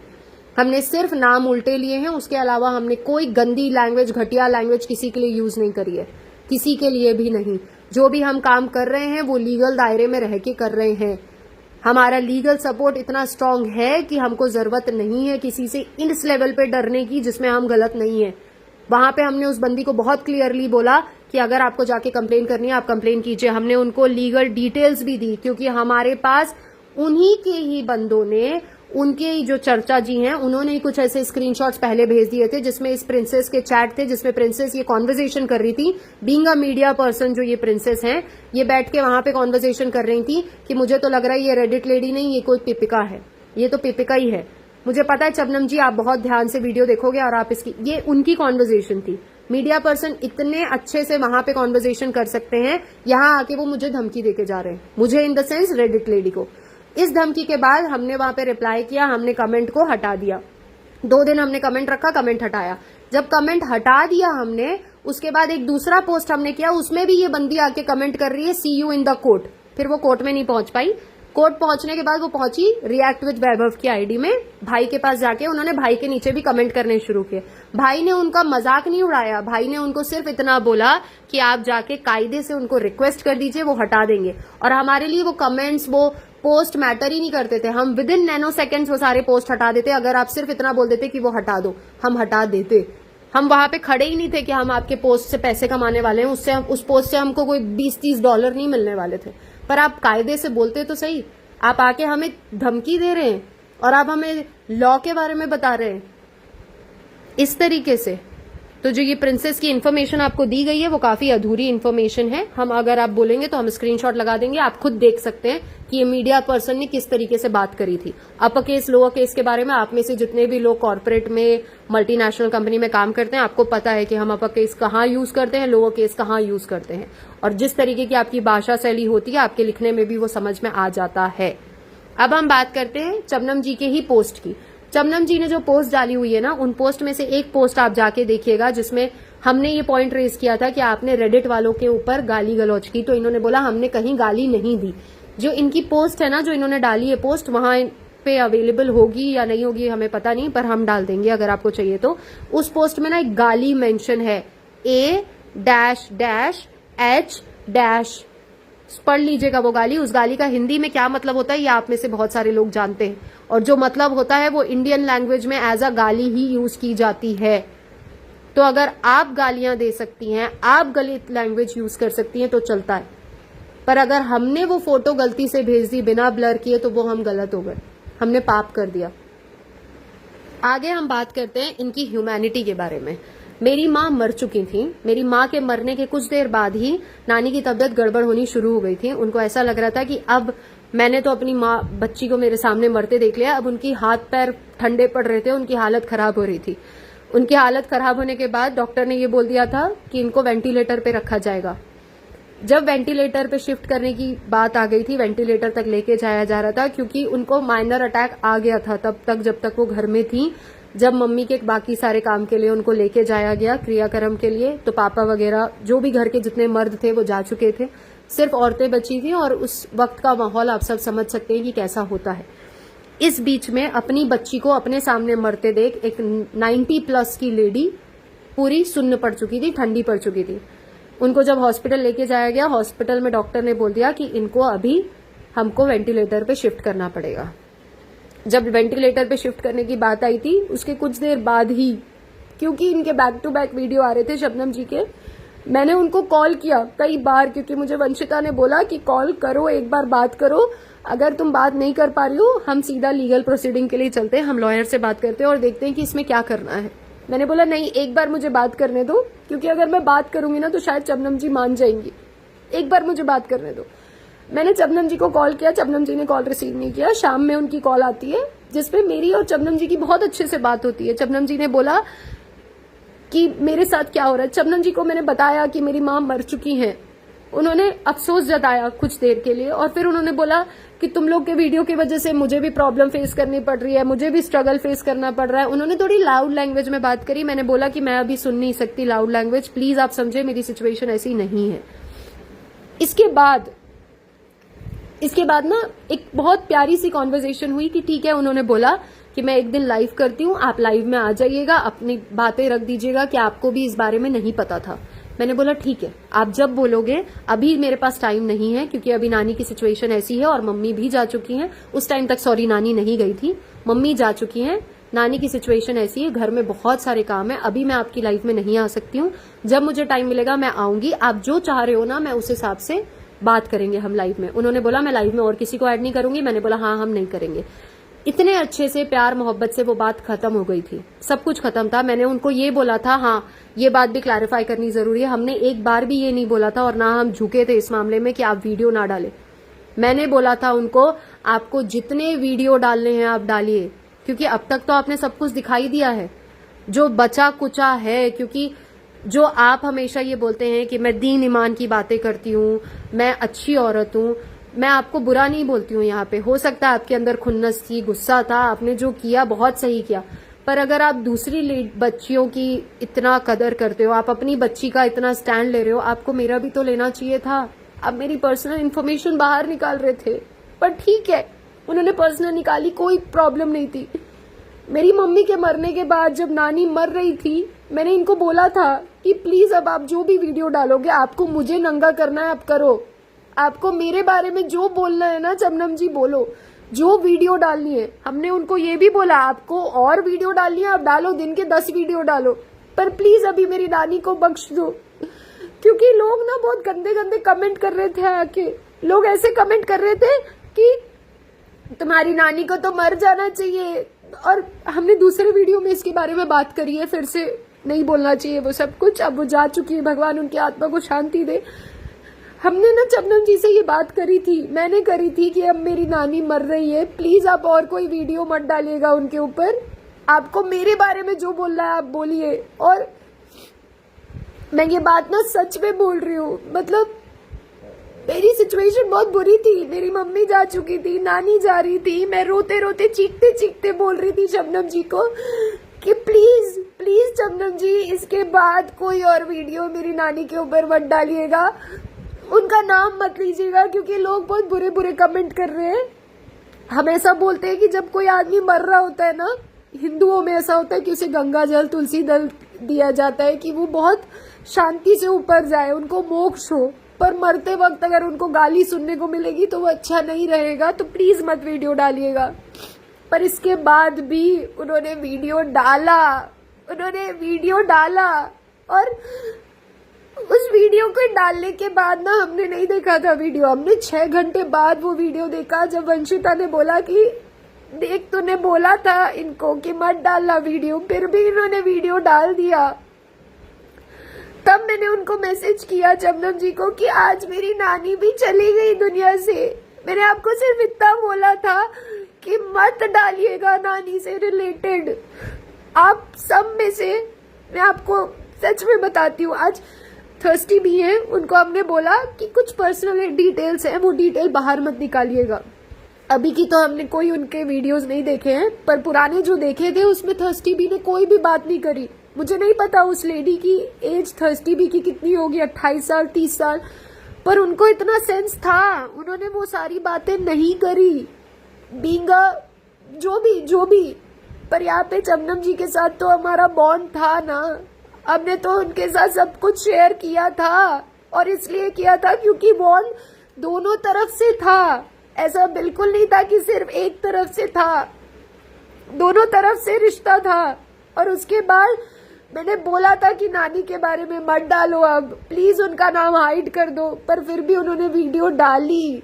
हमने सिर्फ नाम उल्टे लिए हैं, उसके अलावा हमने कोई गंदी लैंग्वेज, घटिया लैंग्वेज किसी के लिए यूज नहीं करी है, किसी के लिए भी नहीं। जो भी हम काम कर रहे हैं वो लीगल दायरे में रह के कर रहे हैं। हमारा लीगल सपोर्ट इतना स्ट्रांग है कि हमको जरूरत नहीं है किसी से इस लेवल पे डरने की जिसमें हम गलत नहीं है। वहां पे हमने उस बंदी को बहुत क्लियरली बोला कि अगर आपको जाके कंप्लेन करनी है आप कंप्लेन कीजिए। हमने उनको लीगल डिटेल्स भी दी, क्योंकि हमारे पास उन्हीं के ही बंदों ने, उनके जो चर्चा जी हैं, उन्होंने ही कुछ ऐसे स्क्रीनशॉट्स पहले भेज दिए थे जिसमें इस प्रिंसेस के चैट थे, जिसमें प्रिंसेस ये कॉन्वर्जेशन कर रही थी। बीइंग अ मीडिया पर्सन जो ये प्रिंसेस हैं, ये बैठ के वहां पे कॉन्वर्जेशन कर रही थी कि मुझे तो लग रहा है ये रेडिट लेडी नहीं, ये कोई पिपिका है, ये तो पिपिका ही है। मुझे पता है चबनम जी आप बहुत ध्यान से वीडियो देखोगे और आप इसकी, ये उनकी कॉन्वर्जेशन थी। मीडिया पर्सन इतने अच्छे से वहां पे कॉन्वर्जेशन कर सकते हैं, यहां आके वो मुझे धमकी देके जा रहे हैं, मुझे in the sense Reddit lady को। इस धमकी के बाद हमने वहां पे रिप्लाई किया, हमने कमेंट को हटा दिया। 2 दिन हमने कमेंट रखा, कमेंट हटाया। जब कमेंट हटा दिया हमने, उसके बाद एक दूसरा पोस्ट हमने किया, उसमें भी ये बंदी आके कमेंट कर रही है सी यू इन द कोर्ट। फिर वो कोर्ट में नहीं पहुंच पाई। कोर्ट पहुंचने के बाद वो पहुंची रिएक्ट विद वैभव की आईडी में, भाई के पास जाके उन्होंने भाई के नीचे भी कमेंट करने शुरू किए। भाई ने उनका मजाक नहीं उड़ाया, भाई ने उनको सिर्फ इतना बोला कि आप जाके कायदे से उनको रिक्वेस्ट कर दीजिए, वो हटा देंगे। और हमारे लिए वो कमेंट्स, वो पोस्ट मैटर ही नहीं करते थे। हम विद इन नैनो सेकेंड्स वो सारे पोस्ट हटा देते। अगर आप सिर्फ इतना बोल देते कि वो हटा दो, हम हटा देते। हम वहां पे खड़े ही नहीं थे कि हम आपके पोस्ट से पैसे कमाने वाले हैं, उससे उस पोस्ट से हमको कोई $20-30 नहीं मिलने वाले थे। पर आप कायदे से बोलते तो सही। आप आके हमें धमकी दे रहे हैं और आप हमें लॉ के बारे में बता रहे हैं इस तरीके से। तो जो ये प्रिंसेस की इन्फॉर्मेशन आपको दी गई है वो काफी अधूरी इन्फॉर्मेशन है। हम अगर आप बोलेंगे तो हम स्क्रीनशॉट लगा देंगे, आप खुद देख सकते हैं कि ये मीडिया पर्सन ने किस तरीके से बात करी थी। अपर केस, लोअर केस के बारे में आप में से जितने भी लोग कॉर्पोरेट में, मल्टीनेशनल कंपनी में काम करते हैं, आपको पता है कि हम अपर केस कहाँ यूज करते हैं, लोअर केस कहाँ यूज करते हैं। और जिस तरीके की आपकी भाषा शैली होती है, आपके लिखने में भी वो समझ में आ जाता है। अब हम बात करते हैं चबनम जी के ही पोस्ट की। चबनम जी ने जो पोस्ट डाली हुई है ना, उन पोस्ट में से एक पोस्ट आप जाके देखिएगा जिसमें हमने ये पॉइंट रेज किया था कि आपने रेडिट वालों के ऊपर गाली गलौज की। तो इन्होंने बोला हमने कहीं गाली नहीं दी। जो इनकी पोस्ट है ना, जो इन्होंने डाली है पोस्ट, वहां पे अवेलेबल होगी या नहीं होगी हमें पता नहीं, पर हम डाल देंगे अगर आपको चाहिए तो। उस पोस्ट में ना एक गाली मेंशन है, A-H- पढ़ लीजिएगा वो गाली। उस गाली का हिंदी में क्या मतलब होता है ये आप में से बहुत सारे लोग जानते हैं, और जो मतलब होता है वो इंडियन लैंग्वेज में एज अ गाली ही यूज की जाती है। तो अगर आप गालियां दे सकती हैं, आप गलत लैंग्वेज यूज कर सकती हैं तो चलता है, पर अगर हमने वो फोटो गलती से भेज दी बिना ब्लर किए तो वो हम गलत हो गए, हमने पाप कर दिया। आगे हम बात करते हैं इनकी ह्यूमैनिटी के बारे में। मेरी माँ मर चुकी थी। मेरी माँ के मरने के कुछ देर बाद ही नानी की तबीयत गड़बड़ होनी शुरू हो गई थी। उनको ऐसा लग रहा था कि अब मैंने तो अपनी माँ बच्ची को मेरे सामने मरते देख लिया, अब उनकी हाथ पैर ठंडे पड़ रहे थे, उनकी हालत खराब हो रही थी। उनकी हालत खराब होने के बाद डॉक्टर ने ये बोल दिया था कि इनको वेंटिलेटर पे रखा जाएगा। जब वेंटिलेटर पे शिफ्ट करने की बात आ गई थी, वेंटिलेटर तक लेके जाया जा रहा था, क्योंकि उनको माइनर अटैक आ गया था तब तक जब तक वो घर में थी। जब मम्मी के बाकी सारे काम के लिए उनको लेके जाया गया क्रियाक्रम के लिए, तो पापा वगैरह जो भी घर के जितने मर्द थे वो जा चुके थे, सिर्फ औरतें बची थी। और उस वक्त का माहौल आप सब समझ सकते हैं कि कैसा होता है। इस बीच में अपनी बच्ची को अपने सामने मरते देख एक 90+ की लेडी पूरी सुन्न पड़ चुकी थी, ठंडी पड़ चुकी थी। उनको जब हॉस्पिटल लेके जाया गया, हॉस्पिटल में डॉक्टर ने बोल दिया कि इनको अभी हमको वेंटिलेटर पे शिफ्ट करना पड़ेगा। जब वेंटिलेटर पे शिफ्ट करने की बात आई थी उसके कुछ देर बाद ही, क्योंकि इनके बैक टू बैक वीडियो आ रहे थे शबनम जी के, मैंने उनको कॉल किया कई बार, क्योंकि मुझे वंशिता ने बोला कि कॉल करो, एक बार बात करो, अगर तुम बात नहीं कर पा रही हो हम सीधा लीगल प्रोसीडिंग के लिए चलते हैं, हम लॉयर से बात करते हैं और देखते हैं कि इसमें क्या करना है। मैंने बोला नहीं, एक बार मुझे बात करने दो, क्योंकि अगर मैं बात करूंगी ना तो शायद शबनम जी मान जाएंगी, एक बार मुझे बात करने दो। मैंने शबनम जी को कॉल किया, शबनम जी ने कॉल रिसीव नहीं किया। शाम में उनकी कॉल आती है जिसपे मेरी और शबनम जी की बहुत अच्छे से बात होती है। शबनम जी ने बोला कि मेरे साथ क्या हो रहा है। शबनम जी को मैंने बताया कि मेरी माँ मर चुकी हैं। उन्होंने अफसोस जताया कुछ देर के लिए, और फिर उन्होंने बोला कि तुम लोग के वीडियो की वजह से मुझे भी प्रॉब्लम फेस करनी पड़ रही है, मुझे भी स्ट्रगल फेस करना पड़ रहा है। उन्होंने थोड़ी लाउड लैंग्वेज में बात करी। मैंने बोला कि मैं अभी सुन नहीं सकती लाउड लैंग्वेज, प्लीज आप समझे, मेरी सिचुएशन ऐसी नहीं है। इसके बाद ना एक बहुत प्यारी सी कॉन्वर्जेशन हुई कि ठीक है, उन्होंने बोला कि मैं एक दिन लाइव करती हूँ, आप लाइव में आ जाइएगा, अपनी बातें रख दीजिएगा कि आपको भी इस बारे में नहीं पता था। मैंने बोला ठीक है, आप जब बोलोगे, अभी मेरे पास टाइम नहीं है क्योंकि अभी नानी की सिचुएशन ऐसी है और मम्मी भी जा चुकी हैं। उस टाइम तक सॉरी नानी नहीं गई थी, मम्मी जा चुकी हैं, नानी की सिचुएशन ऐसी है, घर में बहुत सारे काम है, अभी मैं आपकी लाइफ में नहीं आ सकती हूँ, जब मुझे टाइम मिलेगा मैं आऊंगी, आप जो चाह रहे हो ना मैं उस हिसाब से बात करेंगे हम लाइव में। उन्होंने बोला मैं लाइव में और किसी को ऐड नहीं करूंगी। मैंने बोला हाँ हम नहीं करेंगे। इतने अच्छे से प्यार मोहब्बत से वो बात खत्म हो गई थी, सब कुछ खत्म था। मैंने उनको ये बोला था, हाँ ये बात भी क्लैरिफाई करनी जरूरी है, हमने एक बार भी ये नहीं बोला था और ना हम झुके थे इस मामले में कि आप वीडियो ना डालें। मैंने बोला था उनको आपको जितने वीडियो डालने हैं आप डालिए, क्योंकि अब तक तो आपने सब कुछ दिखाई दिया है जो बचा कुचा है। क्योंकि जो आप हमेशा ये बोलते हैं कि मैं दीन ईमान की बातें करती हूँ, मैं अच्छी औरत हूँ, मैं आपको बुरा नहीं बोलती हूँ। यहाँ पे हो सकता है आपके अंदर खुन्नस थी, गुस्सा था, आपने जो किया बहुत सही किया, पर अगर आप दूसरी बच्चियों की इतना कदर करते हो, आप अपनी बच्ची का इतना स्टैंड ले रहे हो, आपको मेरा भी तो लेना चाहिए था। आप मेरी पर्सनल इन्फॉर्मेशन बाहर निकाल रहे थे, पर ठीक है उन्होंने पर्सनल निकाली, कोई प्रॉब्लम नहीं थी। मेरी मम्मी के मरने के बाद जब नानी मर रही थी, मैंने इनको बोला था कि प्लीज अब आप जो भी वीडियो डालोगे आपको मुझे नंगा करना है, आप करो, आपको मेरे बारे में जो बोलना है ना शबनम जी बोलो, जो वीडियो डालनी है। हमने उनको ये भी बोला आपको और वीडियो डालनी है आप डालो, दिन के 10 वीडियो डालो, पर प्लीज अभी मेरी नानी को बख्श दो। क्योंकि लोग ना बहुत गंदे गंदे कमेंट कर रहे थे आके, लोग ऐसे कमेंट कर रहे थे कि तुम्हारी नानी को तो मर जाना चाहिए, और हमने दूसरे वीडियो में इसके बारे में बात करी है, फिर से नहीं बोलना चाहिए वो सब कुछ, अब वो जा चुकी है, भगवान उनकी आत्मा को शांति दे। हमने ना शबनम जी से ये बात करी थी, मैंने करी थी कि अब मेरी नानी मर रही है, प्लीज आप और कोई वीडियो मत डालिएगा उनके ऊपर, आपको मेरे बारे में जो बोलना है आप बोलिए। और मैं ये बात ना सच में बोल रही हूँ, मतलब मेरी सिचुएशन बहुत बुरी थी, मेरी मम्मी जा चुकी थी, नानी जा रही थी, मैं रोते रोते चीखते चीखते बोल रही थी शबनम जी को कि प्लीज प्लीज शबनम जी इसके बाद कोई और वीडियो मेरी नानी के ऊपर मत डालिएगा, उनका नाम मत लीजिएगा, क्योंकि लोग बहुत बुरे बुरे कमेंट कर रहे हैं। हम ऐसा बोलते हैं कि जब कोई आदमी मर रहा होता है ना, हिंदुओं में ऐसा होता है कि उसे गंगा जल तुलसी दल दिया जाता है कि वो बहुत शांति से ऊपर जाए, उनको मोक्ष हो। पर मरते वक्त अगर उनको गाली सुनने को मिलेगी तो वो अच्छा नहीं रहेगा, तो प्लीज मत वीडियो डालिएगा। पर इसके बाद भी उन्होंने वीडियो डाला और उस वीडियो को डालने के बाद ना हमने नहीं देखा था वीडियो, हमने 6 घंटे बाद वो वीडियो देखा, जब वंशिता ने बोला कि देख तूने बोला था इनको कि मत डालना वीडियो, फिर भी इन्होंने वीडियो डाल दिया। तब मैंने उनको मैसेज किया चमनम जी को कि आज मेरी नानी भी चली गई दुनिया से। मैंने आपको सिर्फ इतना बोला था कि मत डालिएगा नानी से रिलेटेड। आप सब में से मैं आपको सच में बताती हूँ, आज थर्स्टी भी है, उनको हमने बोला कि कुछ पर्सनल डिटेल्स है वो डिटेल बाहर मत निकालिएगा। अभी की तो हमने कोई उनके वीडियोस नहीं देखे हैं, पर पुराने जो देखे थे उसमें थर्स्टी बी ने कोई भी बात नहीं करी। मुझे नहीं पता उस लेडी की एज थर्स्टी बी की कितनी होगी, 28 साल 30 साल, पर उनको इतना सेंस था, उन्होंने वो सारी बातें नहीं करी। बींगा जो भी पर यहाँ पे चमनम जी के साथ तो हमारा बॉन्ड था ना, हमने तो उनके साथ सब कुछ शेयर किया था, और इसलिए किया था क्योंकि बॉन्ड दोनों तरफ से था। ऐसा बिल्कुल नहीं था कि सिर्फ एक तरफ से था, दोनों तरफ से रिश्ता था। और उसके बाद मैंने बोला था कि नानी के बारे में मत डालो, अब प्लीज उनका नाम हाइड कर दो, पर फिर भी उन्होंने वीडियो डाली।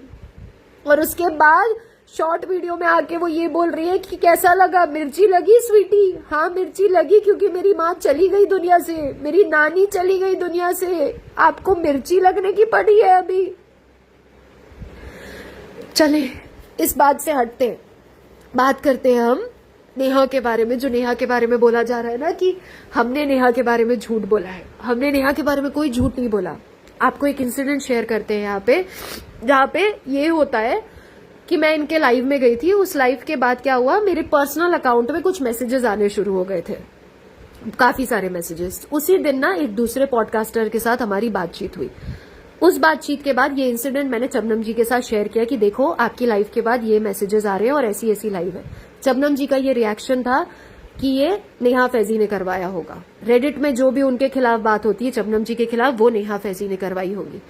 और उसके बाद शॉर्ट वीडियो में आके वो ये बोल रही है कि कैसा लगा, मिर्ची लगी स्वीटी? हाँ मिर्ची लगी, क्योंकि मेरी माँ चली गई दुनिया से, मेरी नानी चली गई दुनिया से, आपको मिर्ची लगने की पड़ी है अभी। चले इस बात से हटते हैं, बात करते हैं हम नेहा के बारे में। जो नेहा के बारे में बोला जा रहा है ना कि हमने नेहा के बारे में झूठ बोला है, हमने नेहा के बारे में कोई झूठ नहीं बोला। आपको एक इंसिडेंट शेयर करते हैं यहाँ पे, जहाँ पे ये होता है कि मैं इनके लाइव में गई थी। उस लाइव के बाद क्या हुआ, मेरे पर्सनल अकाउंट में कुछ मैसेजेस आने शुरू हो गए थे, काफी सारे मैसेजेस। उसी दिन ना एक दूसरे पॉडकास्टर के साथ हमारी बातचीत हुई। उस बातचीत के बाद ये इंसिडेंट मैंने चमनम जी के साथ शेयर किया कि देखो आपकी लाइव के बाद ये मैसेजेस आ रहे हैं और ऐसी ऐसी लाइव है। चमनम जी का ये रिएक्शन था कि ये नेहा फैजी ने करवाया होगा। रेडिट में जो भी उनके खिलाफ बात होती है चमनम जी के खिलाफ, वो नेहा फैजी ने करवाई होगी।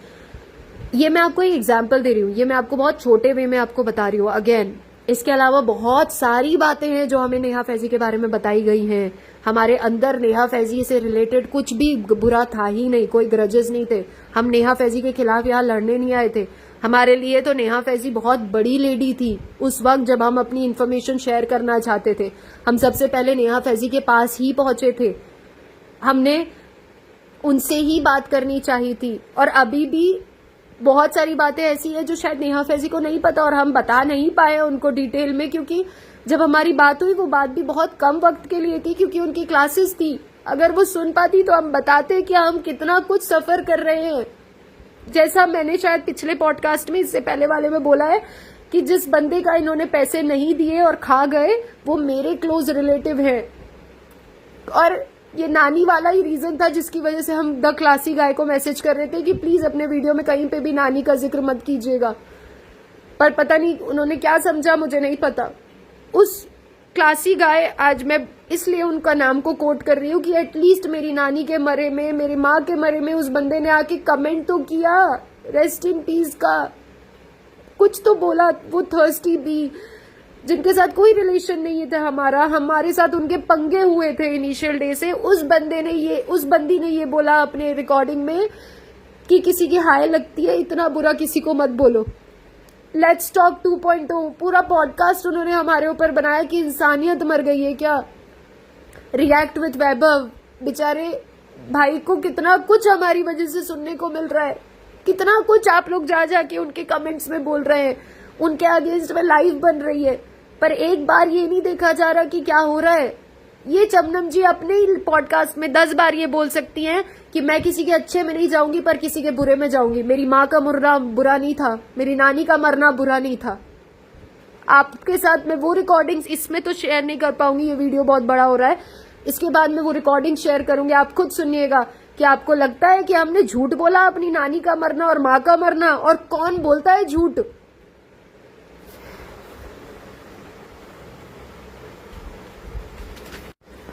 ये मैं आपको एक एग्जाम्पल दे रही हूँ, ये मैं आपको बहुत छोटे वे में आपको बता रही हूँ। अगेन इसके अलावा बहुत सारी बातें हैं जो हमें नेहा फैजी के बारे में बताई गई हैं। हमारे अंदर नेहा फैजी से रिलेटेड कुछ भी बुरा था ही नहीं, कोई ग्रजेस नहीं थे। हम नेहा फैजी के खिलाफ यहाँ लड़ने नहीं आए थे। हमारे लिए तो नेहा फैजी बहुत बड़ी लेडी थी। उस वक्त जब हम अपनी इन्फॉर्मेशन शेयर करना चाहते थे, हम सबसे पहले नेहा फैजी के पास ही पहुंचे थे, हमने उनसे ही बात करनी चाहिए थी। और अभी भी बहुत सारी बातें ऐसी है जो शायद नेहा फैजी को नहीं पता और हम बता नहीं पाए उनको डिटेल में, क्योंकि जब हमारी बात हुई वो बात भी बहुत कम वक्त के लिए थी, क्योंकि उनकी क्लासेस थी। अगर वो सुन पाती तो हम बताते कि हम कितना कुछ सफर कर रहे हैं। जैसा मैंने शायद पिछले पॉडकास्ट में, इससे पहले वाले में बोला है कि जिस बंदे का इन्होंने पैसे नहीं दिए और खा गए वो मेरे क्लोज रिलेटिव है, और ये नानी वाला ही रीजन था जिसकी वजह से हम द क्लासी गाय को मैसेज कर रहे थे कि प्लीज अपने वीडियो में कहीं पे भी नानी का जिक्र मत कीजिएगा। पर पता नहीं उन्होंने क्या समझा, मुझे नहीं पता। उस क्लासी गाय, आज मैं इसलिए उनका नाम को कोट कर रही हूँ कि एटलीस्ट मेरी नानी के मरे में, मेरी माँ के मरे में उस बंदे ने आके कमेंट तो किया, रेस्ट इन पीस का कुछ तो बोला। वो थर्स्टी बी जिनके साथ कोई रिलेशन नहीं था हमारा, हमारे साथ उनके पंगे हुए थे इनिशियल डे से, उस बंदी ने ये बोला अपने रिकॉर्डिंग में कि किसी की हाय लगती है, इतना बुरा किसी को मत बोलो। लेट्स टॉक 2.0 पूरा पॉडकास्ट उन्होंने हमारे ऊपर बनाया कि इंसानियत मर गई है क्या। रिएक्ट विद वैभव, बेचारे भाई को कितना कुछ हमारी वजह से सुनने को मिल रहा है, कितना कुछ आप लोग जा जाके उनके कमेंट्स में बोल रहे हैं, उनके अगेंस्ट में लाइव बन रही है, पर एक बार ये नहीं देखा जा रहा कि क्या हो रहा है। ये चमनम जी अपने ही पॉडकास्ट में 10 बार ये बोल सकती हैं कि मैं किसी के अच्छे में नहीं जाऊंगी पर किसी के बुरे में जाऊंगी। मेरी माँ का मरना बुरा नहीं था, मेरी नानी का मरना बुरा नहीं था। आपके साथ मैं वो रिकॉर्डिंग्स इसमें तो शेयर नहीं कर पाऊंगी, ये वीडियो बहुत बड़ा हो रहा है। इसके बाद मैं वो रिकॉर्डिंग शेयर करूंगी, आप खुद सुनिएगा कि आपको लगता है कि हमने झूठ बोला अपनी नानी का मरना और माँ का मरना, और कौन बोलता है झूठ।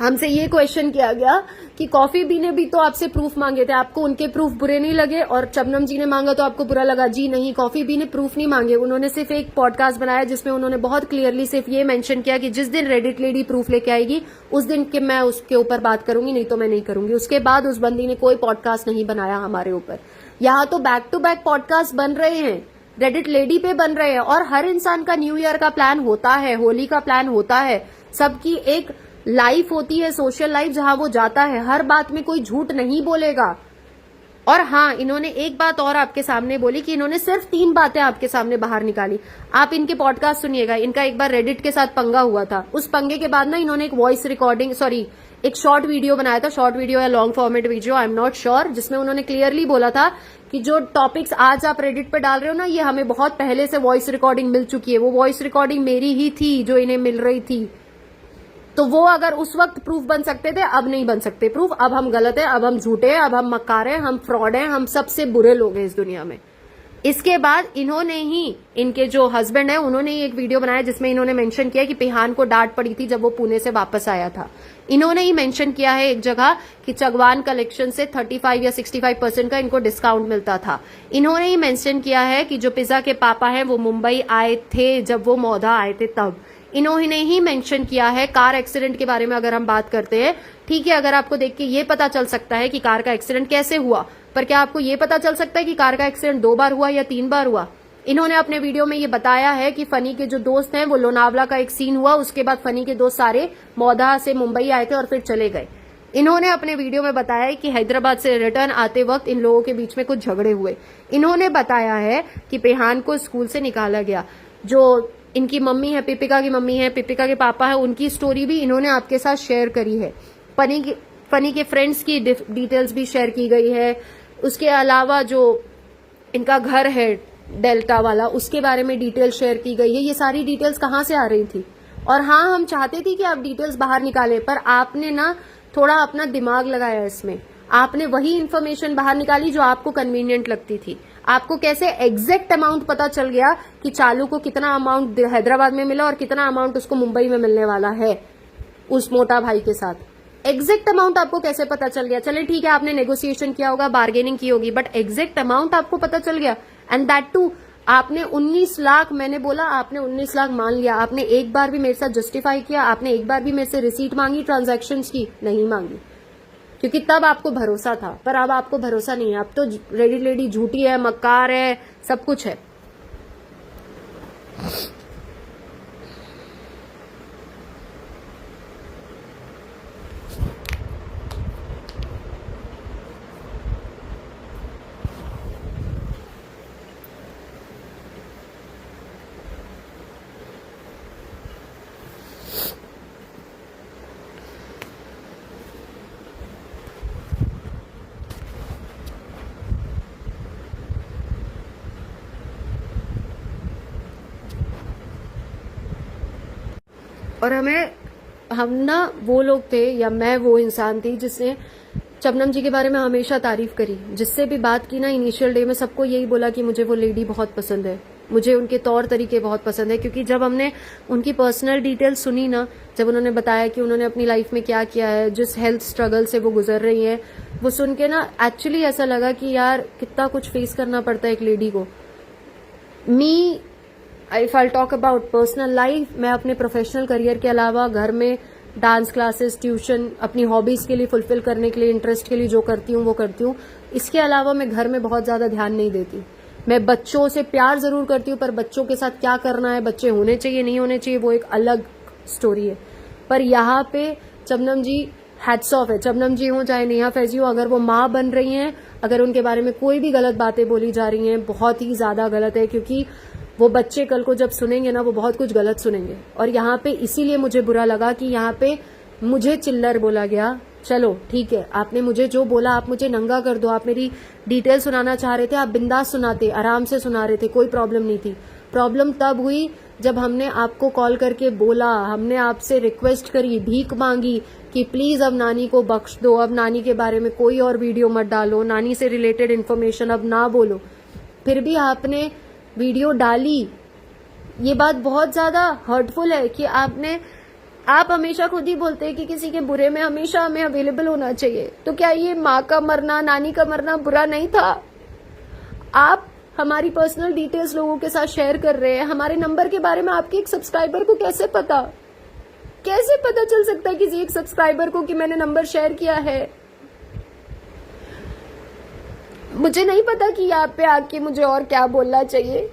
हमसे ये क्वेश्चन किया गया कि कॉफी बी ने भी तो आपसे प्रूफ मांगे थे, आपको उनके प्रूफ बुरे नहीं लगे, और शबनम जी ने मांगा तो आपको बुरा लगा। जी नहीं, कॉफी बी ने प्रूफ नहीं मांगे, उन्होंने सिर्फ एक पॉडकास्ट बनाया जिसमें उन्होंने बहुत क्लियरली सिर्फ ये मेंशन किया कि जिस दिन रेडिट लेडी प्रूफ लेके आएगी उस दिन के मैं उसके ऊपर बात करूंगी, नहीं तो मैं नहीं करूंगी। उसके बाद उस बंदी ने कोई पॉडकास्ट नहीं बनाया हमारे ऊपर। यहाँ तो बैक टू बैक पॉडकास्ट बन रहे हैं, रेडिट लेडी पे बन रहे हैं, और हर इंसान का न्यू ईयर का प्लान होता है, होली का प्लान होता है, सबकी एक लाइफ होती है, सोशल लाइफ, जहां वो जाता है। हर बात में कोई झूठ नहीं बोलेगा। और हाँ, इन्होंने एक बात और आपके सामने बोली कि इन्होंने सिर्फ 3 बातें आपके सामने बाहर निकाली। आप इनके पॉडकास्ट सुनिएगा, इनका एक बार रेडिट के साथ पंगा हुआ था, उस पंगे के बाद ना इन्होंने एक वॉइस रिकॉर्डिंग, एक शॉर्ट वीडियो बनाया था, शॉर्ट वीडियो या long format video, I am not sure, जिसमें उन्होंने क्लियरली बोला था कि जो टॉपिक्स आज आप रेडिट पे डाल रहे हो ना, ये हमें बहुत पहले से वॉइस रिकॉर्डिंग मिल चुकी है। वो वॉइस रिकॉर्डिंग मेरी ही थी जो इन्हें मिल रही थी। तो वो अगर उस वक्त प्रूफ बन सकते थे, अब नहीं बन सकते प्रूफ। अब हम गलत है, अब हम झूठे हैं, अब हम मक्कार हैं, हम फ्रॉड हैं, हम सबसे बुरे लोग हैं इस दुनिया में। इसके बाद इन्होंने ही, इनके जो हस्बैंड है, उन्होंने ही एक वीडियो बनाया जिसमें इन्होंने मेंशन किया कि पेहान को डांट पड़ी थी जब वो पुणे से वापस आया था। इन्होंने ही मेंशन किया है एक जगह कि चगवान कलेक्शन से 35 या 65% का इनको डिस्काउंट मिलता था। इन्होंने ही मेंशन किया है कि जो पिज्जा के पापा हैं वो मुंबई आए थे जब वो मौधा आए थे तब। इन्होंने ही मेंशन किया है कार एक्सीडेंट के बारे में अगर हम बात करते हैं, ठीक है, अगर आपको देख के ये पता चल सकता है कि कार का एक्सीडेंट कैसे हुआ, पर क्या आपको ये पता चल सकता है कि कार का एक्सीडेंट 2 बार हुआ या 3 बार हुआ? इन्होंने अपने वीडियो में ये बताया है कि फनी के जो दोस्त हैं वो लोनावला का एक सीन हुआ, उसके बाद फनी के दोस्त सारे मौधा से मुंबई आए थे और फिर चले गए। इन्होंने अपने वीडियो में बताया है कि हैदराबाद से रिटर्न आते वक्त इन लोगों के बीच में कुछ झगड़े हुए। इन्होंने बताया है कि पेहान को स्कूल से निकाला गया। जो इनकी मम्मी है, पिपिका की मम्मी है, पिपिका के पापा है, उनकी स्टोरी भी इन्होंने आपके साथ शेयर करी है। फनी के फ्रेंड्स की डिटेल्स भी शेयर की गई है। उसके अलावा जो इनका घर है डेल्टा वाला, उसके बारे में डिटेल शेयर की गई है। ये सारी डिटेल्स कहाँ से आ रही थी? और हाँ, हम चाहते थे कि आप डिटेल्स बाहर निकालें, पर आपने ना थोड़ा अपना दिमाग लगाया इसमें। आपने वही इन्फॉर्मेशन बाहर निकाली जो आपको कन्वीनियंट लगती थी। आपको कैसे एग्जैक्ट अमाउंट पता चल गया कि चालू को कितना अमाउंट हैदराबाद में मिला और कितना अमाउंट उसको मुंबई में मिलने वाला है उस मोटा भाई के साथ? एग्जैक्ट अमाउंट आपको कैसे पता चल गया? चले ठीक है, आपने नेगोशिएशन किया होगा, बार्गेनिंग की होगी, बट एग्जैक्ट अमाउंट आपको पता चल गया। एंड दैट टू आपने 19 लाख, मैंने बोला आपने 19 लाख मान लिया। आपने एक बार भी मेरे साथ जस्टिफाई किया? आपने एक बार भी मेरे से रिसीट मांगी ट्रांजैक्शंस की? नहीं मांगी, क्योंकि तब आपको भरोसा था, पर अब आपको भरोसा नहीं है। अब तो रेडिट लेडी झूठी है, मक्कार है, सब कुछ है। और हम ना वो लोग थे, या मैं वो इंसान थी जिसने शबनम जी के बारे में हमेशा तारीफ करी। जिससे भी बात की ना इनिशियल डे में, सबको यही बोला कि मुझे वो लेडी बहुत पसंद है, मुझे उनके तौर तरीके बहुत पसंद है। क्योंकि जब हमने उनकी पर्सनल डिटेल्स सुनी ना, जब उन्होंने बताया कि उन्होंने अपनी लाइफ में क्या किया है, जिस हेल्थ स्ट्रगल से वो गुजर रही है, वो सुन के ना एक्चुअली ऐसा लगा कि यार कितना कुछ फेस करना पड़ता है एक लेडी को। If I talk about personal life, मैं अपने प्रोफेशनल करियर के अलावा घर में डांस क्लासेस, ट्यूशन, अपनी हॉबीज के लिए फुलफिल करने के लिए, इंटरेस्ट के लिए जो करती हूँ वो करती हूँ। इसके अलावा मैं घर में बहुत ज्यादा ध्यान नहीं देती। मैं बच्चों से प्यार जरूर करती हूँ, पर बच्चों के साथ क्या करना है, बच्चे होने चाहिए नहीं होने चाहिए, वो एक अलग स्टोरी है। पर यहाँ पे शबनम जी हैट्स ऑफ है। शबनम जी हो चाहे नेहा फैजी हो, अगर वो माँ बन रही हैं, अगर उनके बारे में कोई भी गलत बातें बोली जा रही हैं, बहुत ही ज्यादा गलत है। क्योंकि वो बच्चे कल को जब सुनेंगे ना, वो बहुत कुछ गलत सुनेंगे। और यहाँ पे इसीलिए मुझे बुरा लगा कि यहाँ पे मुझे चिल्लर बोला गया। चलो ठीक है, आपने मुझे जो बोला, आप मुझे नंगा कर दो। आप मेरी डिटेल सुनाना चाह रहे थे, आप बिंदास सुनाते, आराम से सुना रहे थे, कोई प्रॉब्लम नहीं थी। प्रॉब्लम तब हुई जब हमने आपको कॉल करके बोला, हमने आपसे रिक्वेस्ट करी, भीख मांगी कि प्लीज अब नानी को बख्श दो, अब नानी के बारे में कोई और वीडियो मत डालो, नानी से रिलेटेड इन्फॉर्मेशन अब ना बोलो। फिर भी आपने वीडियो डाली। ये बात बहुत ज्यादा हर्टफुल है कि आपने आप हमेशा खुद ही बोलते हैं कि किसी के बुरे में हमेशा हमें अवेलेबल होना चाहिए, तो क्या ये माँ का मरना, नानी का मरना बुरा नहीं था? आप हमारी पर्सनल डिटेल्स लोगों के साथ शेयर कर रहे हैं। हमारे नंबर के बारे में आपके एक सब्सक्राइबर को कैसे पता चल सकता है किसी एक सब्सक्राइबर को कि मैंने नंबर शेयर किया है? मुझे नहीं पता कि यहाँ पे आके मुझे और क्या बोलना चाहिए।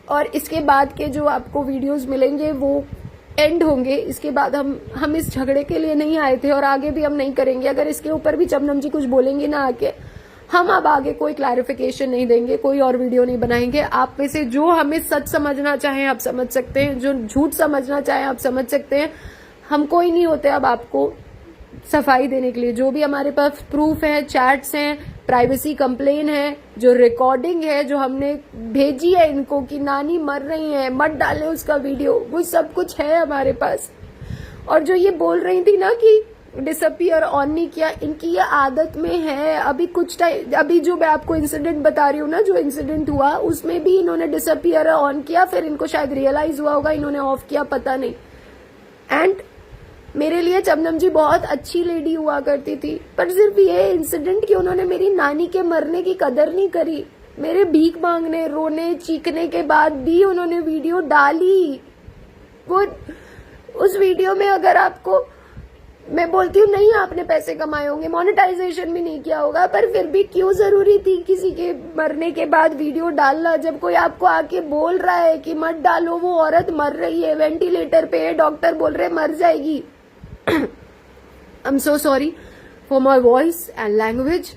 और इसके बाद के जो आपको वीडियोस मिलेंगे वो एंड होंगे। इसके बाद हम इस झगड़े के लिए नहीं आए थे और आगे भी हम नहीं करेंगे। अगर इसके ऊपर भी शबनम जी कुछ बोलेंगे ना आके, हम अब आगे कोई क्लैरिफिकेशन नहीं देंगे, कोई और वीडियो नहीं बनाएंगे। आप में से जो हमें सच समझना चाहें आप समझ सकते हैं, जो झूठ समझना चाहें आप समझ सकते हैं। हम कोई नहीं होते अब आपको सफाई देने के लिए। जो भी हमारे पास प्रूफ है, चैट्स हैं, प्राइवेसी कंप्लेन है, जो रिकॉर्डिंग है जो हमने भेजी है इनको कि नानी मर रही है, मत डालें उसका वीडियो, वो सब कुछ है हमारे पास। और जो ये बोल रही थी ना कि डिसअपियर ऑन नहीं किया, इनकी ये आदत में है। अभी कुछ टाइम, अभी जो मैं आपको इंसिडेंट बता रही हूँ ना, जो इंसिडेंट हुआ उसमें भी इन्होंने डिसअपियर ऑन किया, फिर इनको शायद रियलाइज हुआ होगा, इन्होंने ऑफ किया, पता नहीं। एंड मेरे लिए शबनम जी बहुत अच्छी लेडी हुआ करती थी, पर सिर्फ ये इंसिडेंट कि उन्होंने मेरी नानी के मरने की कदर नहीं करी। मेरे भीख मांगने, रोने, चीखने के बाद भी उन्होंने वीडियो डाली। वो उस वीडियो में अगर आपको, मैं बोलती हूँ नहीं आपने पैसे कमाए होंगे, मोनेटाइजेशन भी नहीं किया होगा, पर फिर भी क्यों जरूरी थी किसी के मरने के बाद वीडियो डालना? जब कोई आपको आके बोल रहा है कि मत डालो, वो औरत मर रही है, वेंटिलेटर पे है, डॉक्टर बोल रहे मर जाएगी। I'm so sorry for my voice and language।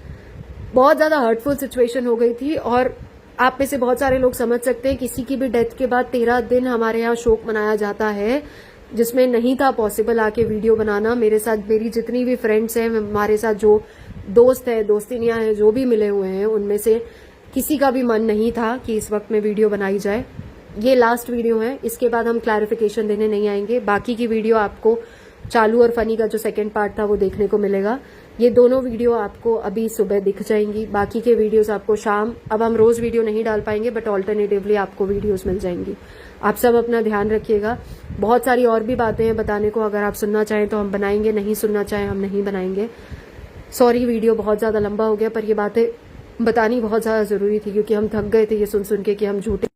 बहुत ज्यादा हर्टफुल सिचुएशन हो गई थी और आप में से बहुत सारे लोग समझ सकते हैं। किसी की भी डेथ के बाद 13 दिन हमारे यहाँ शोक मनाया जाता है, जिसमें नहीं था पॉसिबल आके वीडियो बनाना। मेरे साथ मेरी जितनी भी फ्रेंड्स हैं, हमारे साथ जो दोस्त है, दोस्तिनियां हैं, जो भी मिले हुए हैं, उनमें से किसी का भी मन नहीं था कि इस वक्त में वीडियो बनाई जाए। ये लास्ट वीडियो है, इसके बाद हम क्लैरिफिकेशन देने नहीं आएंगे। बाकी की वीडियो आपको चालू और फनी का जो सेकंड पार्ट था वो देखने को मिलेगा। ये दोनों वीडियो आपको अभी सुबह दिख जाएंगी, बाकी के वीडियोस आपको शाम। अब हम रोज वीडियो नहीं डाल पाएंगे, बट ऑल्टरनेटिवली आपको वीडियोस मिल जाएंगी। आप सब अपना ध्यान रखिएगा। बहुत सारी और भी बातें हैं बताने को, अगर आप सुनना चाहें तो हम बनाएंगे, नहीं सुनना चाहें हम नहीं बनाएंगे। सॉरी, वीडियो बहुत ज्यादा लंबा हो गया, पर ये बातें बतानी बहुत ज्यादा जरूरी थी क्योंकि हम थक गए थे ये सुन सुन के कि हम झूठे